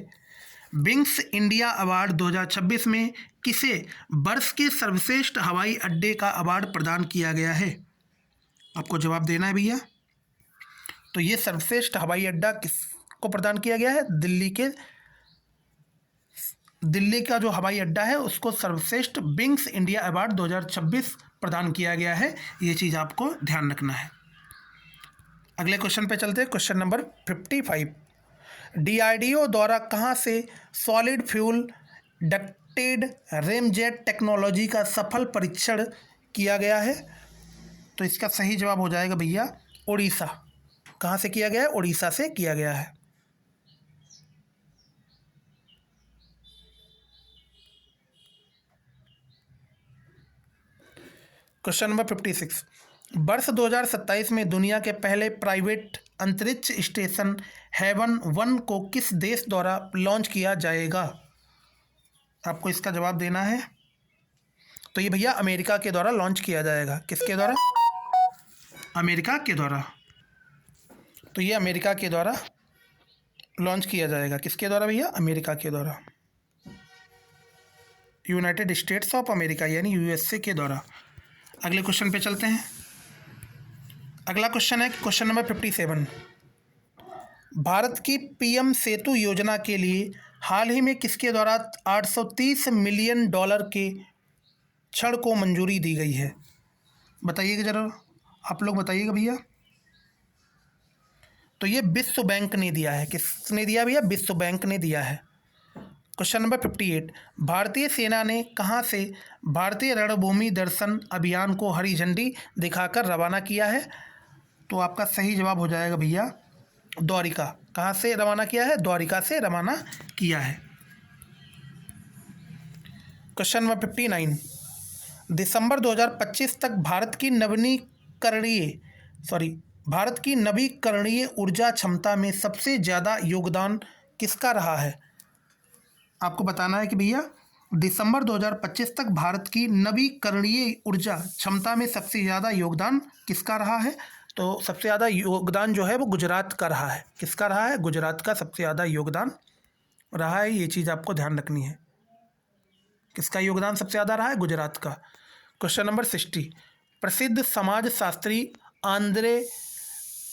विंग्स इंडिया अवार्ड 2026 में किसे वर्ष के सर्वश्रेष्ठ हवाई अड्डे का अवार्ड प्रदान किया गया है? आपको जवाब देना है भैया। तो ये सर्वश्रेष्ठ हवाई अड्डा किसको प्रदान किया गया है? दिल्ली के दिल्ली का जो हवाई अड्डा है उसको सर्वश्रेष्ठ विंग्स इंडिया अवार्ड 2026 प्रदान किया गया है। ये चीज़ आपको ध्यान रखना है। अगले क्वेश्चन पे चलते हैं। क्वेश्चन नंबर 55, डीआरडीओ द्वारा कहाँ से सॉलिड फ्यूल डक्टेड रेमजेट टेक्नोलॉजी का सफल परीक्षण किया गया है? तो इसका सही जवाब हो जाएगा भैया उड़ीसा। कहाँ से किया गया है? उड़ीसा से किया गया है। क्वेश्चन नंबर 56, वर्ष 2027 में दुनिया के पहले प्राइवेट अंतरिक्ष स्टेशन हेवन-1 को किस देश द्वारा लॉन्च किया जाएगा? आपको इसका जवाब देना है। तो ये भैया अमेरिका के द्वारा लॉन्च किया जाएगा। किसके द्वारा? अमेरिका के द्वारा। तो ये अमेरिका के द्वारा लॉन्च किया जाएगा। किसके द्वारा भैया? अमेरिका के द्वारा, यूनाइटेड स्टेट्स ऑफ अमेरिका यानी यूएसए के द्वारा। अगले क्वेश्चन पे चलते हैं। अगला क्वेश्चन है क्वेश्चन नंबर 57, भारत की पीएम सेतु योजना के लिए हाल ही में किसके द्वारा 830 मिलियन डॉलर के ऋण को मंजूरी दी गई है? बताइएगा जरा, आप लोग बताइएगा भैया। तो ये विश्व बैंक ने दिया है। किसने दिया भैया? विश्व बैंक ने दिया है। क्वेश्चन नंबर 58, भारतीय सेना ने कहाँ से भारतीय रणभूमि दर्शन अभियान को हरी झंडी दिखाकर रवाना किया है? तो आपका सही जवाब हो जाएगा भैया द्वारिका। कहाँ से रवाना किया है? द्वारिका से रवाना किया है। क्वेश्चन नंबर 59, दिसंबर 2025 तक भारत की नवीकरणीय ऊर्जा क्षमता में सबसे ज़्यादा योगदान किसका रहा है? आपको बताना है कि भैया दिसंबर 2025 तक भारत की नवीकरणीय ऊर्जा क्षमता में सबसे ज़्यादा योगदान किसका रहा है? तो सबसे ज़्यादा योगदान जो है वो गुजरात का रहा है। किसका रहा है? गुजरात का सबसे ज़्यादा योगदान रहा है। ये चीज़ आपको ध्यान रखनी है। किसका योगदान सबसे ज़्यादा रहा है? गुजरात का। क्वेश्चन नंबर 60, प्रसिद्ध समाजशास्त्री आंद्रे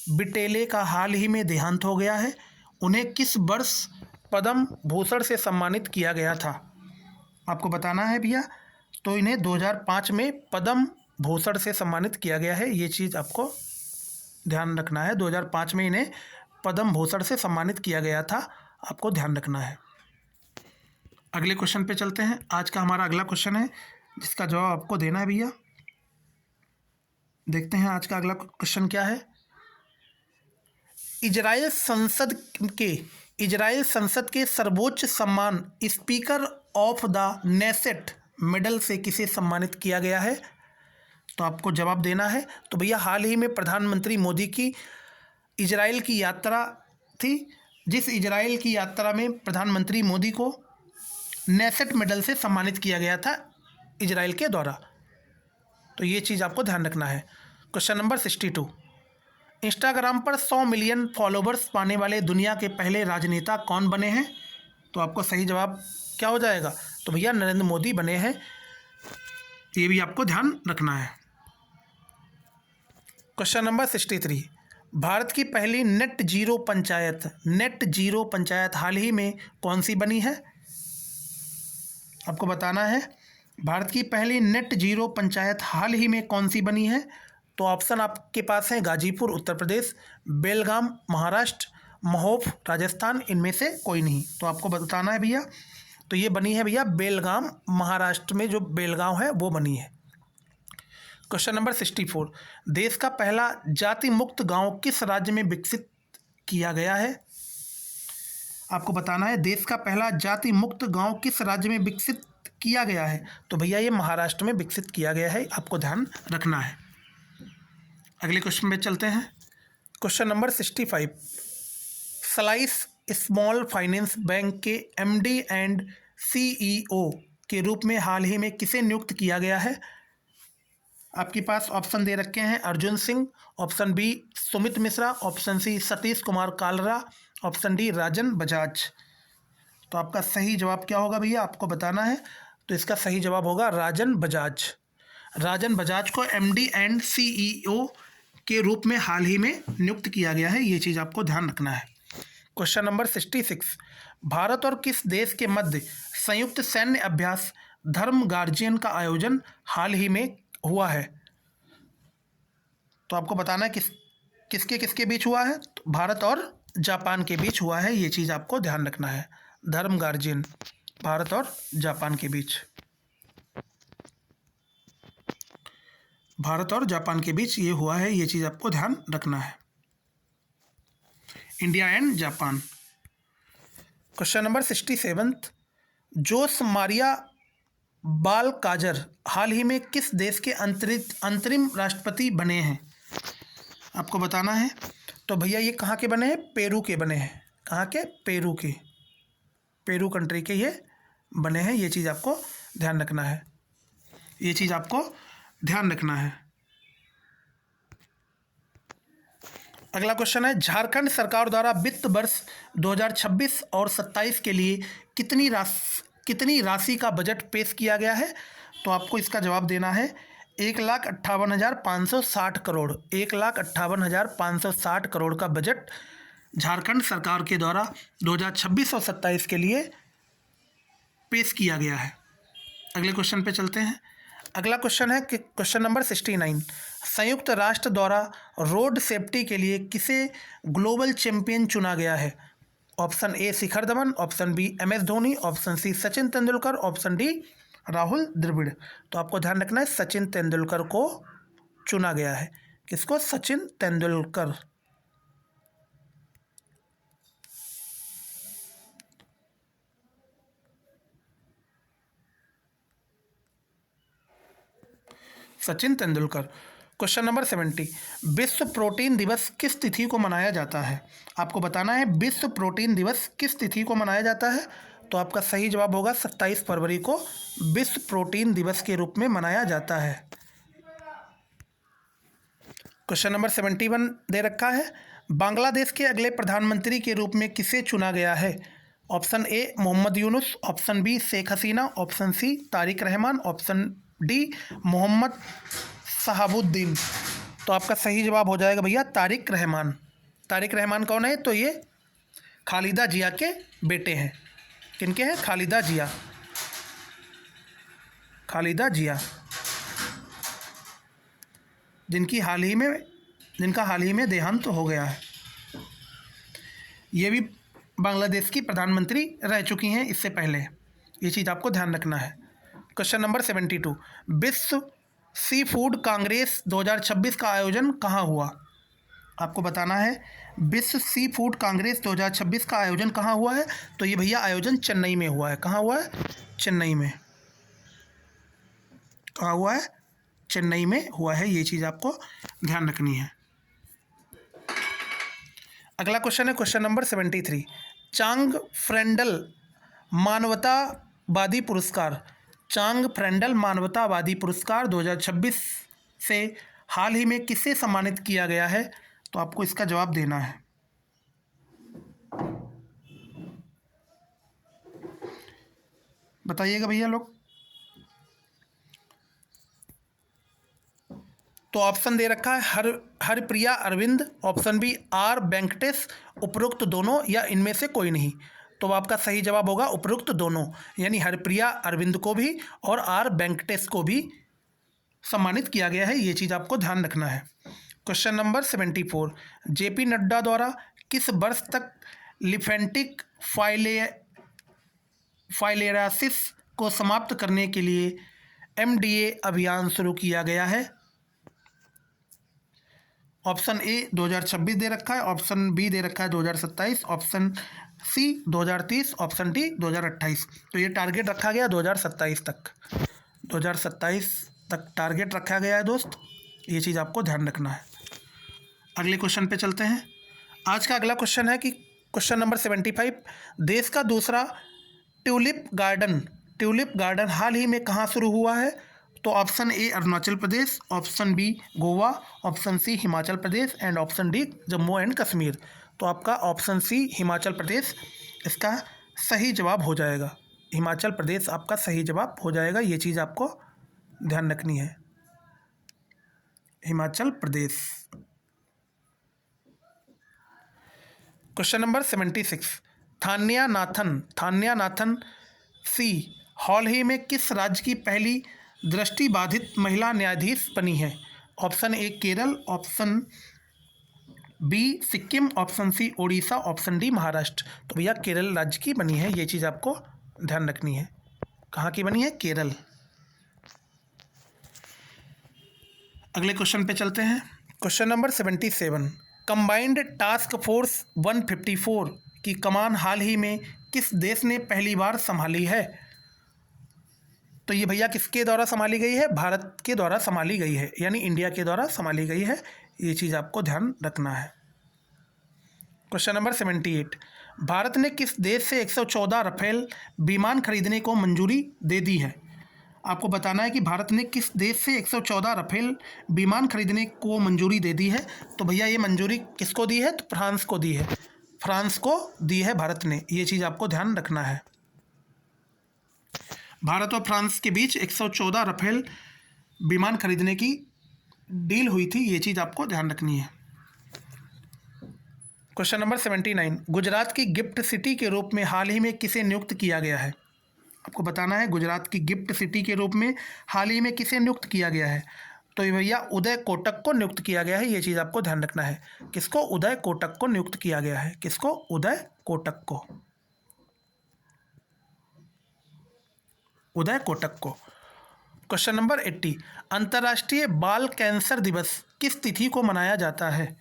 बिटेले का हाल ही में देहांत हो गया है। उन्हें किस वर्ष पद्म भूषण से सम्मानित किया गया था? आपको बताना है भैया। तो इन्हें 2005 में पद्म भूषण से सम्मानित किया गया है। ये चीज़ आपको ध्यान रखना है। 2005 में इन्हें पद्म भूषण से सम्मानित किया गया था। आपको ध्यान रखना है। अगले क्वेश्चन पे चलते हैं। आज का हमारा अगला क्वेश्चन है जिसका जवाब आपको देना है भैया। देखते हैं आज का अगला क्वेश्चन क्या है। इजराइल संसद के सर्वोच्च सम्मान speaker of the Knesset medal से किसे सम्मानित किया गया है? तो आपको जवाब देना है। तो भैया हाल ही में प्रधानमंत्री मोदी की इजराइल की यात्रा थी, जिस इजराइल की यात्रा में प्रधानमंत्री मोदी को नेसेट मेडल से सम्मानित किया गया था इजराइल के द्वारा। तो ये चीज़ आपको ध्यान रखना है। क्वेश्चन नंबर 62, इंस्टाग्राम पर 100 मिलियन फॉलोवर्स पाने वाले दुनिया के पहले राजनेता कौन बने हैं? तो आपको सही जवाब क्या हो जाएगा? तो भैया नरेंद्र मोदी बने हैं। ये भी आपको ध्यान रखना है। क्वेश्चन नंबर 63, भारत की पहली नेट जीरो पंचायत हाल ही में कौन सी बनी है? आपको बताना है। भारत की पहली नेट जीरो पंचायत हाल ही में कौन सी बनी है? तो ऑप्शन आपके पास है गाजीपुर उत्तर प्रदेश, बेलगाम महाराष्ट्र, महोफ राजस्थान, इनमें से कोई नहीं। तो आपको बताना है भैया। तो ये बनी है भैया बेलगाम महाराष्ट्र में, जो बेलगांव है वो बनी है। क्वेश्चन नंबर 64, देश का पहला जाति मुक्त गांव किस राज्य में विकसित किया गया है? आपको बताना है देश का पहला जाति मुक्त गांव किस राज्य में विकसित किया गया है? तो भैया ये महाराष्ट्र में विकसित किया गया है। आपको ध्यान रखना है। अगले क्वेश्चन में चलते हैं। Question number 65, slice small finance bank के एमडी एंड सीईओ के रूप में हाल ही में किसे नियुक्त किया गया है? आपके पास ऑप्शन दे रखे हैं Arjun Singh, option B Sumit Mishra, option C Satish Kumar Kalra, option D Rajan Bajaj. तो आपका सही जवाब क्या होगा भैया? आपको बताना है। तो इसका सही जवाब होगा राजन बजाज। राजन बजाज को एमडी एंड सीईओ के रूप में हाल ही में नियुक्त किया गया है। ये चीज़ आपको ध्यान रखना है। क्वेश्चन नंबर 66, भारत और किस देश के मध्य संयुक्त सैन्य अभ्यास धर्म गार्जियन का आयोजन हाल ही में हुआ है? तो आपको बताना है किसके किसके बीच हुआ है। तो भारत और जापान के बीच हुआ है, ये चीज़ आपको ध्यान रखना है। धर्म गार्जियन भारत और जापान के बीच, भारत और जापान के बीच ये हुआ है, ये चीज़ आपको ध्यान रखना है। India and Japan. Question number 67, जोस मारिया बालकाजर हाल ही में किस देश के अंतरिम राष्ट्रपति बने हैं? आपको बताना है। तो भैया ये कहाँ के बने हैं? पेरू के बने हैं। कहाँ के? पेरू के, पेरू कंट्री के ये बने हैं, ये चीज़ आपको ध्यान रखना है, ये चीज़ आपको ध्यान रखना है। अगला क्वेश्चन है, झारखंड सरकार द्वारा वित्त वर्ष 2026 और 27 के लिए कितनी राशि का बजट पेश किया गया है? तो आपको इसका जवाब देना है 1,58,560 करोड़। 1,58,560 करोड़ का बजट झारखंड सरकार के द्वारा 2026 और 27 के लिए पेश किया गया है। अगले क्वेश्चन पे चलते हैं। अगला क्वेश्चन है कि क्वेश्चन नंबर 69, संयुक्त राष्ट्र द्वारा रोड सेफ्टी के लिए किसे ग्लोबल चैंपियन चुना गया है? Option A Shikhar Dhawan, option B MS Dhoni, option C Sachin Tendulkar, option D Rahul Dravid. तो आपको ध्यान रखना है सचिन तेंदुलकर को चुना गया है। किसको? सचिन तेंदुलकर। सचिन तेंदुलकर। क्वेश्चन नंबर 70, विश्व प्रोटीन दिवस किस तिथि को मनाया जाता है? आपको बताना है विश्व प्रोटीन दिवस किस तिथि को मनाया जाता है। तो आपका सही जवाब होगा 27 फरवरी को विश्व प्रोटीन दिवस के रूप में मनाया जाता है। क्वेश्चन नंबर 71 दे रखा है, बांग्लादेश के अगले प्रधानमंत्री के रूप में किसे चुना गया है? Option A Mohammad Yunus, option B Sheikh Hasina, option C Tarique Rahman, option D Mohammed Shahabuddin. तो आपका सही जवाब हो जाएगा भैया तारिक रहमान। तारिक रहमान कौन है? तो ये खालिदा जिया के बेटे हैं। किनके हैं? खालिदा जिया, खालिदा जिया, जिनका हाल ही में देहांत हो गया है। ये भी बांग्लादेश की प्रधानमंत्री रह चुकी हैं इससे पहले, ये चीज़ आपको ध्यान रखना है। क्वेश्चन नंबर 72, विश्व सी फूड कांग्रेस 2026 का आयोजन कहाँ हुआ? आपको बताना है विश्व सी फूड कांग्रेस 2026 का आयोजन कहाँ हुआ है। तो ये भैया आयोजन चेन्नई में हुआ है। कहाँ हुआ है? चेन्नई में। कहाँ हुआ है? चेन्नई में हुआ है, ये चीज़ आपको ध्यान रखनी है। अगला क्वेश्चन है क्वेश्चन नंबर 73, चांग फ्रेंडल मानवतावादी पुरस्कार, चांग फ्रेंडल मानवतावादी पुरस्कार 2026 से हाल ही में किसे सम्मानित किया गया है? तो आपको इसका जवाब देना है। बताइएगा भैया लोग। तो ऑप्शन दे रखा है Harpriya Arvind, option B R Venkatesh, उपरोक्त दोनों या इनमें से कोई नहीं। तो आपका सही जवाब होगा उपरोक्त दोनों, यानी हरप्रिया अरविंद को भी और आर वेंकटेश को भी सम्मानित किया गया है, ये चीज़ आपको ध्यान रखना है। क्वेश्चन नंबर 74, JP नड्डा द्वारा किस वर्ष तक लिम्फेटिक फाइलेरासिस को समाप्त करने के लिए MDA अभियान शुरू किया गया है? ऑप्शन ए 2026 दे रखा है, ऑप्शन बी दे रखा है 2027, ऑप्शन सी 2030, ऑप्शन डी 2028। तो ये टारगेट रखा गया 2027 तक, 2027 तक टारगेट रखा गया है दोस्त, ये चीज़ आपको ध्यान रखना है। अगले क्वेश्चन पे चलते हैं। आज का अगला क्वेश्चन है कि क्वेश्चन नंबर 75, देश का दूसरा ट्यूलिप गार्डन हाल ही में कहाँ शुरू हुआ है? तो option A Arunachal Pradesh, option B Goa, option C Himachal Pradesh and option D Jammu and Kashmir. तो आपका ऑप्शन सी हिमाचल प्रदेश इसका सही जवाब हो जाएगा। हिमाचल प्रदेश आपका सही जवाब हो जाएगा, ये चीज़ आपको ध्यान रखनी है। हिमाचल प्रदेश। क्वेश्चन नंबर 76, थान्यानाथन। सी, हाल ही में किस राज्य की पहली दृष्टिबाधित महिला न्यायाधीश बनी है? Option A Kerala, option B Sikkim, option C Odisha, option D Maharashtra. तो भैया केरल राज्य की बनी है, ये चीज़ आपको ध्यान रखनी है। कहाँ की बनी है? केरल। अगले क्वेश्चन पे चलते हैं। Question number 77। Combined task force 154 की कमान हाल ही में किस देश ने पहली बार संभाली है? तो ये भैया किसके द्वारा संभाली गई है? भारत के द्वारा संभाली गई है, यानी इंडिया के द्वारा संभाली गई है। ये चीज़ आपको ध्यान रखना है। Question number 78। भारत ने किस देश से 114 राफेल विमान खरीदने को मंजूरी दे दी है? आपको बताना है कि भारत ने किस देश से 114 राफेल विमान खरीदने को मंजूरी दे दी है। तो भैया ये मंजूरी किसको दी है? तो फ्रांस को दी है। फ्रांस को दी है भारत ने, ये चीज़ आपको ध्यान रखना है। भारत और फ्रांस के बीच 114 राफेल विमान खरीदने की डील हुई थी, ये चीज़ आपको ध्यान रखनी है। Question number 79। गुजरात की गिफ्ट सिटी के रूप में हाल ही में किसे नियुक्त किया गया है? आपको बताना है गुजरात की गिफ्ट सिटी के रूप में हाल ही में किसे नियुक्त किया गया है? तो ये भैया उदय कोटक को नियुक्त किया गया है, ये चीज़ आपको ध्यान रखना है। किसको? उदय कोटक को नियुक्त किया गया है। किसको? उदय कोटक को। उदय कोटक को। Question number 80। अंतर्राष्ट्रीय बाल कैंसर दिवस किस तिथि को मनाया जाता है?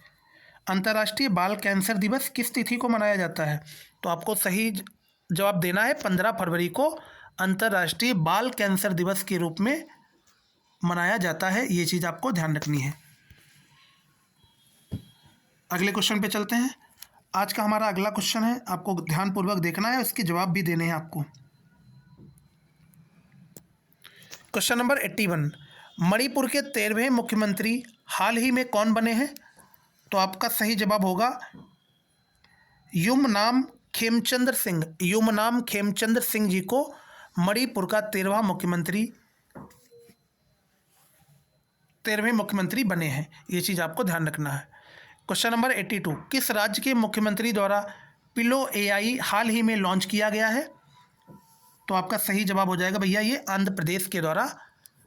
अंतर्राष्ट्रीय बाल कैंसर दिवस किस तिथि को मनाया जाता है? तो आपको सही जवाब देना है 15 फरवरी को अंतर्राष्ट्रीय बाल कैंसर दिवस के रूप में मनाया जाता है, ये चीज़ आपको ध्यान रखनी है। अगले क्वेश्चन पे चलते हैं। आज का हमारा अगला क्वेश्चन है, आपको ध्यानपूर्वक देखना है, उसके जवाब भी देने हैं आपको। Question number 81। मणिपुर के 13वें मुख्यमंत्री हाल ही में कौन बने हैं? तो आपका सही जवाब होगा युमनाम खेमचंद्र सिंह। युमनाम खेमचंद्र सिंह जी को मणिपुर का 13वां मुख्यमंत्री बने हैं, ये चीज़ आपको ध्यान रखना है। Question number 82। किस राज्य के मुख्यमंत्री द्वारा पिलो एआई हाल ही में लॉन्च किया गया है? तो आपका सही जवाब हो जाएगा भैया ये आंध्र प्रदेश के द्वारा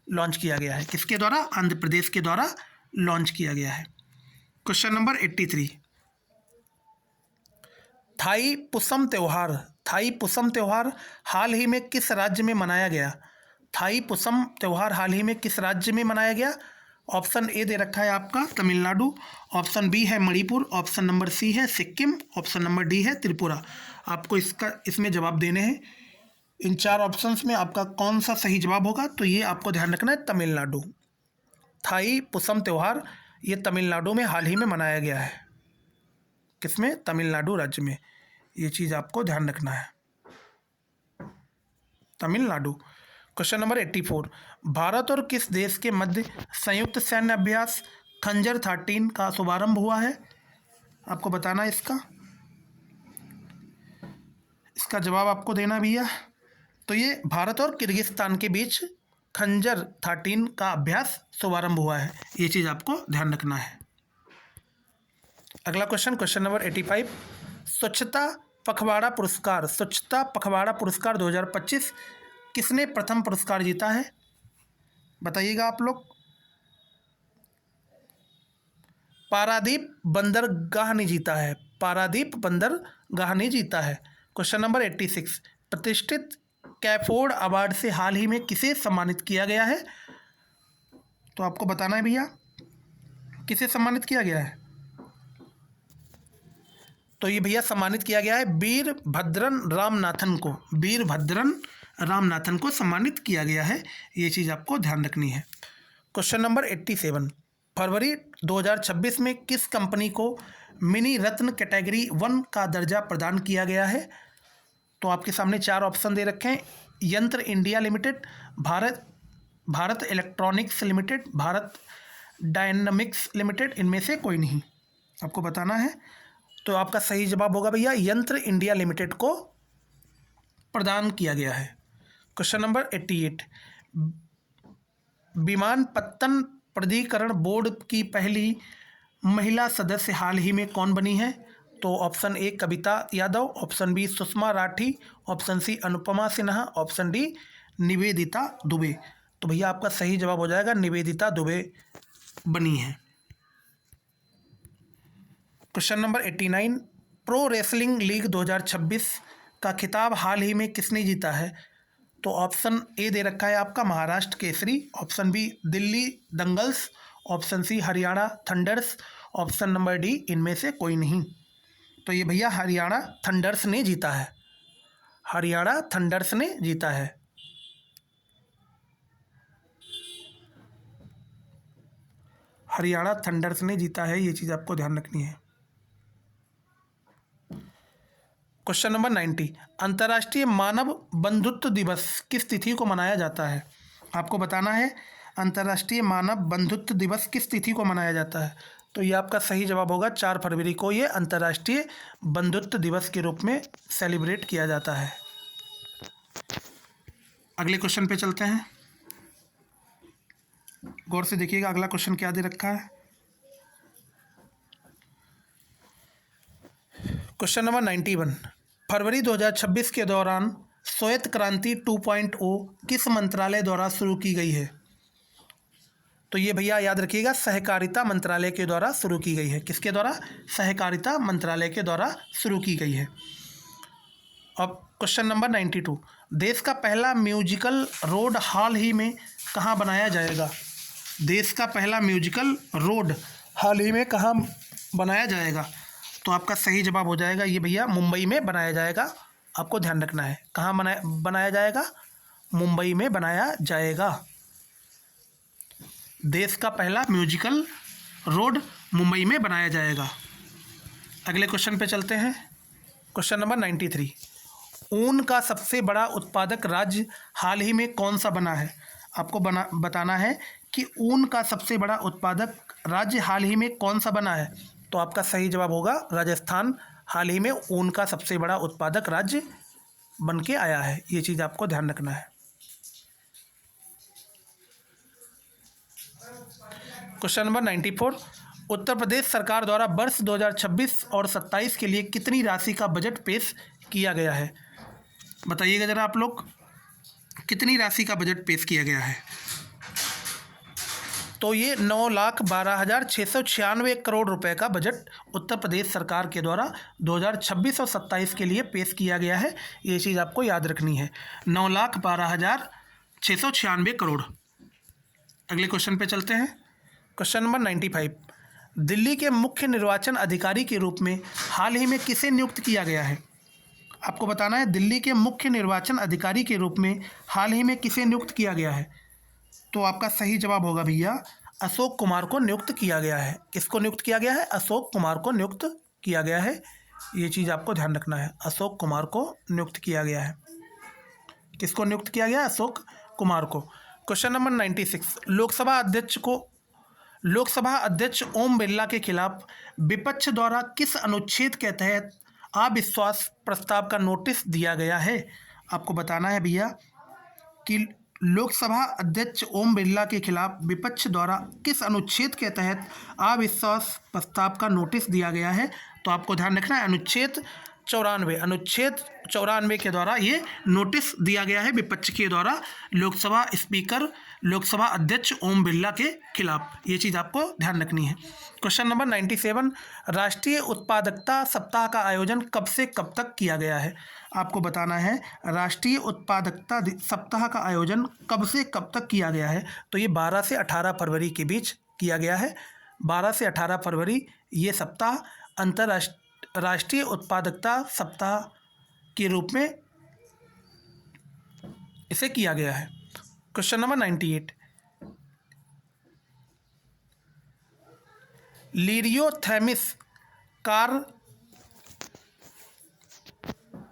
लॉन्च किया गया है। किसके द्वारा? आंध्र प्रदेश के द्वारा लॉन्च किया गया है। Question number 83। थाई पुसम त्यौहार हाल ही में किस राज्य में मनाया गया? थाई पुसम त्यौहार हाल ही में किस राज्य में मनाया गया? ऑप्शन ए दे रखा है आपका तमिलनाडु, ऑप्शन बी है मणिपुर, ऑप्शन नंबर सी है सिक्किम, ऑप्शन नंबर डी है त्रिपुरा। आपको इसमें जवाब देने हैं। इन 4 ऑप्शंस में आपका कौन सा सही जवाब होगा? तो ये आपको ध्यान रखना है तमिलनाडु। थाई पुसम त्यौहार ये तमिलनाडु में हाल ही में मनाया गया है। किसमें? तमिलनाडु राज्य में, ये चीज़ आपको ध्यान रखना है, तमिलनाडु। Question number 84। भारत और किस देश के मध्य संयुक्त सैन्य अभ्यास खंजर 13 का शुभारंभ हुआ है? आपको बताना है इसका जवाब आपको देना भैया। तो ये भारत और किर्गिस्तान के बीच खंजर 13 का अभ्यास शुभारंभ हुआ है, ये चीज़ आपको ध्यान रखना है। अगला क्वेश्चन नंबर 85। स्वच्छता पखवाड़ा पुरस्कार 2025 किसने प्रथम पुरस्कार जीता है? बताइएगा आप लोग। पारादीप बंदरगाह ने जीता है। पारादीप बंदरगाह ने जीता है। Question number 86। प्रतिष्ठित कैफोर्ड अवार्ड से हाल ही में किसे सम्मानित किया गया है? तो आपको बताना है भैया किसे सम्मानित किया गया है। तो ये भैया सम्मानित किया गया है वीरभद्रन रामनाथन को सम्मानित किया गया है, ये चीज़ आपको ध्यान रखनी है। Question number 87। फरवरी 2026 में किस कंपनी को मिनी रत्न कैटेगरी 1 का दर्जा प्रदान किया गया है? तो आपके सामने 4 ऑप्शन दे रखे हैं। यंत्र India limited, Bharat electronics limited, Bharat dynamics limited, इनमें से कोई नहीं आपको बताना है। तो आपका सही जवाब होगा भैया यंत्र इंडिया लिमिटेड को प्रदान किया गया है। Question number 88। विमानपत्तन प्राधिकरण बोर्ड की पहली महिला सदस्य हाल ही में कौन बनी है? तो option A Kavita Yadav, option B Sushma Rathi, option C Anupama Sinha, option D Nivedita Dubey. तो भैया आपका सही जवाब हो जाएगा निवेदिता दुबे बनी है। Question number 89, pro wrestling league 2026 का खिताब हाल ही में किसने जीता है? तो ऑप्शन ए दे रखा है आपका Maharashtra Kesari, option B Delhi Dangals, option C Haryana thunders, option number D इनमें से कोई नहीं। तो ये भैया हरियाणा थंडर्स ने जीता है, हरियाणा थंडर्स ने जीता है। हरियाणा थंडर्स ने जीता है, ये चीज़ आपको ध्यान रखनी है। क्वेश्चन नंबर 90, अंतर्राष्ट्रीय मानव बंधुत्व दिवस किस तिथि को मनाया जाता है? आपको बताना है अंतर्राष्ट्रीय मानव बंधुत्व दिवस किस तिथि को मनाया जाता है। तो ये आपका सही जवाब होगा 4 फरवरी को ये अंतर्राष्ट्रीय बंधुत्व दिवस के रूप में सेलिब्रेट किया जाता है। अगले क्वेश्चन पे चलते हैं, गौर से देखिएगा अगला क्वेश्चन क्या दे रखा है। क्वेश्चन नंबर 91, फरवरी 2026 के दौरान श्वेत क्रांति 2.0 किस मंत्रालय द्वारा शुरू की गई है? तो ये भैया याद रखिएगा सहकारिता मंत्रालय के द्वारा शुरू की गई है। किसके द्वारा? सहकारिता मंत्रालय के द्वारा शुरू की गई है। अब क्वेश्चन नंबर 92, देश का पहला म्यूजिकल रोड हाल ही में कहाँ बनाया जाएगा? देश का पहला म्यूजिकल रोड हाल ही में कहाँ बनाया जाएगा? तो आपका सही जवाब हो जाएगा ये भैया मुंबई में बनाया जाएगा। आपको ध्यान रखना है कहाँ बनाया जाएगा? मुंबई में बनाया जाएगा। देश का पहला म्यूजिकल रोड मुंबई में बनाया जाएगा। अगले क्वेश्चन पे चलते हैं, क्वेश्चन नंबर 93, ऊन का सबसे बड़ा उत्पादक राज्य हाल ही में कौन सा बना है? आपको बताना है कि ऊन का सबसे बड़ा उत्पादक राज्य हाल ही में कौन सा बना है। तो आपका सही जवाब होगा राजस्थान हाल ही में ऊन का सबसे बड़ा उत्पादक राज्य बन के आया है। ये चीज़ आपको ध्यान रखना है। क्वेश्चन नंबर 94, उत्तर प्रदेश सरकार द्वारा वर्ष 2026 और 27 के लिए कितनी राशि का बजट पेश किया गया है? बताइएगा ज़रा आप लोग, कितनी राशि का बजट पेश किया गया है? तो ये 9,12,696 करोड़ रुपए का बजट उत्तर प्रदेश सरकार के द्वारा 2026 और 27 के लिए पेश किया गया है। ये चीज़ आपको याद रखनी है, 9,12,696 करोड़। अगले क्वेश्चन पे चलते हैं, क्वेश्चन नंबर 95, दिल्ली के मुख्य निर्वाचन अधिकारी के रूप में हाल ही में किसे नियुक्त किया गया है? आपको बताना है दिल्ली के मुख्य निर्वाचन अधिकारी के रूप में हाल ही में किसे नियुक्त किया गया है? तो आपका सही जवाब होगा भैया अशोक कुमार को नियुक्त किया गया है। किसको नियुक्त किया गया है? अशोक कुमार को नियुक्त किया गया है। ये चीज़ आपको ध्यान रखना है, अशोक कुमार को नियुक्त किया गया है। किसको नियुक्त किया गया? अशोक कुमार को। क्वेश्चन नंबर 96, लोकसभा अध्यक्ष ओम बिरला के खिलाफ विपक्ष द्वारा किस अनुच्छेद के तहत अविश्वास प्रस्ताव का नोटिस दिया गया है? आपको बताना है भैया कि लोकसभा अध्यक्ष ओम बिरला के खिलाफ विपक्ष द्वारा किस अनुच्छेद के तहत अविश्वास प्रस्ताव का नोटिस दिया गया है। तो आपको ध्यान रखना है अनुच्छेद 94 के द्वारा ये नोटिस दिया गया है विपक्ष के द्वारा लोकसभा स्पीकर लोकसभा अध्यक्ष ओम बिरला के खिलाफ। ये चीज़ आपको ध्यान रखनी है। क्वेश्चन नंबर 97, राष्ट्रीय उत्पादकता सप्ताह का आयोजन कब से कब तक किया गया है? आपको बताना है राष्ट्रीय उत्पादकता सप्ताह का आयोजन कब से कब तक किया गया है। तो ये 12 से 18 फरवरी के बीच किया गया है। 12 से 18 फरवरी ये सप्ताह राष्ट्रीय उत्पादकता सप्ताह के रूप में इसे किया गया है। क्वेश्चन नंबर 98, लिरियोथैमिस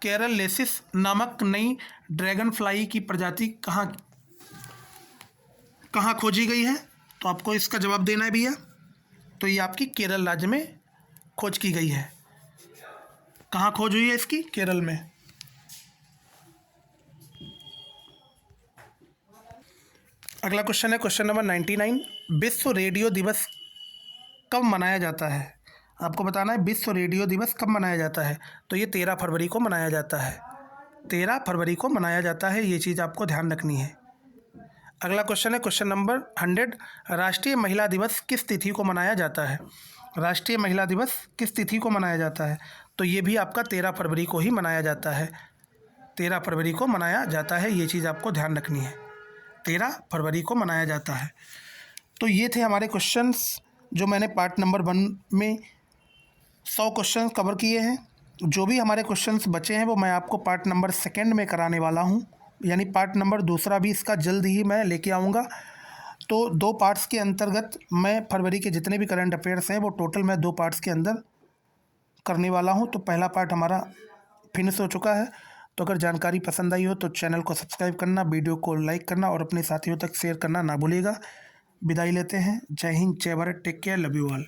केरलेसिस नामक नई ड्रैगन फ्लाई की प्रजाति कहाँ खोजी गई है? तो आपको इसका जवाब देना है भैया। तो ये आपकी केरल राज्य में खोज की गई है। कहाँ खोज हुई है इसकी? केरल में। अगला क्वेश्चन है क्वेश्चन नंबर 99, विश्व रेडियो दिवस कब मनाया जाता है? आपको बताना है विश्व रेडियो दिवस कब मनाया जाता है, तो ये 13 फरवरी को मनाया जाता है। 13 फरवरी को मनाया जाता है, ये चीज़ आपको ध्यान रखनी है। अगला क्वेश्चन है क्वेश्चन नंबर 100, राष्ट्रीय महिला दिवस किस तिथि को मनाया जाता है? राष्ट्रीय महिला दिवस किस तिथि को मनाया जाता है? तो ये भी आपका 13 फरवरी को ही मनाया जाता है। 13 फरवरी को मनाया जाता है, ये चीज़ आपको ध्यान रखनी है। 13 फरवरी को मनाया जाता है। तो ये थे हमारे क्वेश्चंस जो मैंने पार्ट नंबर 1 में 100 क्वेश्चन कवर किए हैं। जो भी हमारे क्वेश्चंस बचे हैं वो मैं आपको पार्ट नंबर 2 में कराने वाला हूँ, यानी पार्ट नंबर 2 भी इसका जल्द ही मैं लेके आऊँगा। तो 2 पार्ट्स के अंतर्गत मैं फरवरी के जितने भी करंट अफेयर्स हैं वो टोटल मैं 2 पार्ट्स के अंदर करने वाला हूँ। तो पहला पार्ट हमारा फिनिश हो चुका है। तो अगर जानकारी पसंद आई हो तो चैनल को सब्सक्राइब करना, वीडियो को लाइक करना और अपने साथियों तक शेयर करना ना भूलिएगा। विदाई लेते हैं। जय हिंद, जय Bharat, take care, love you all.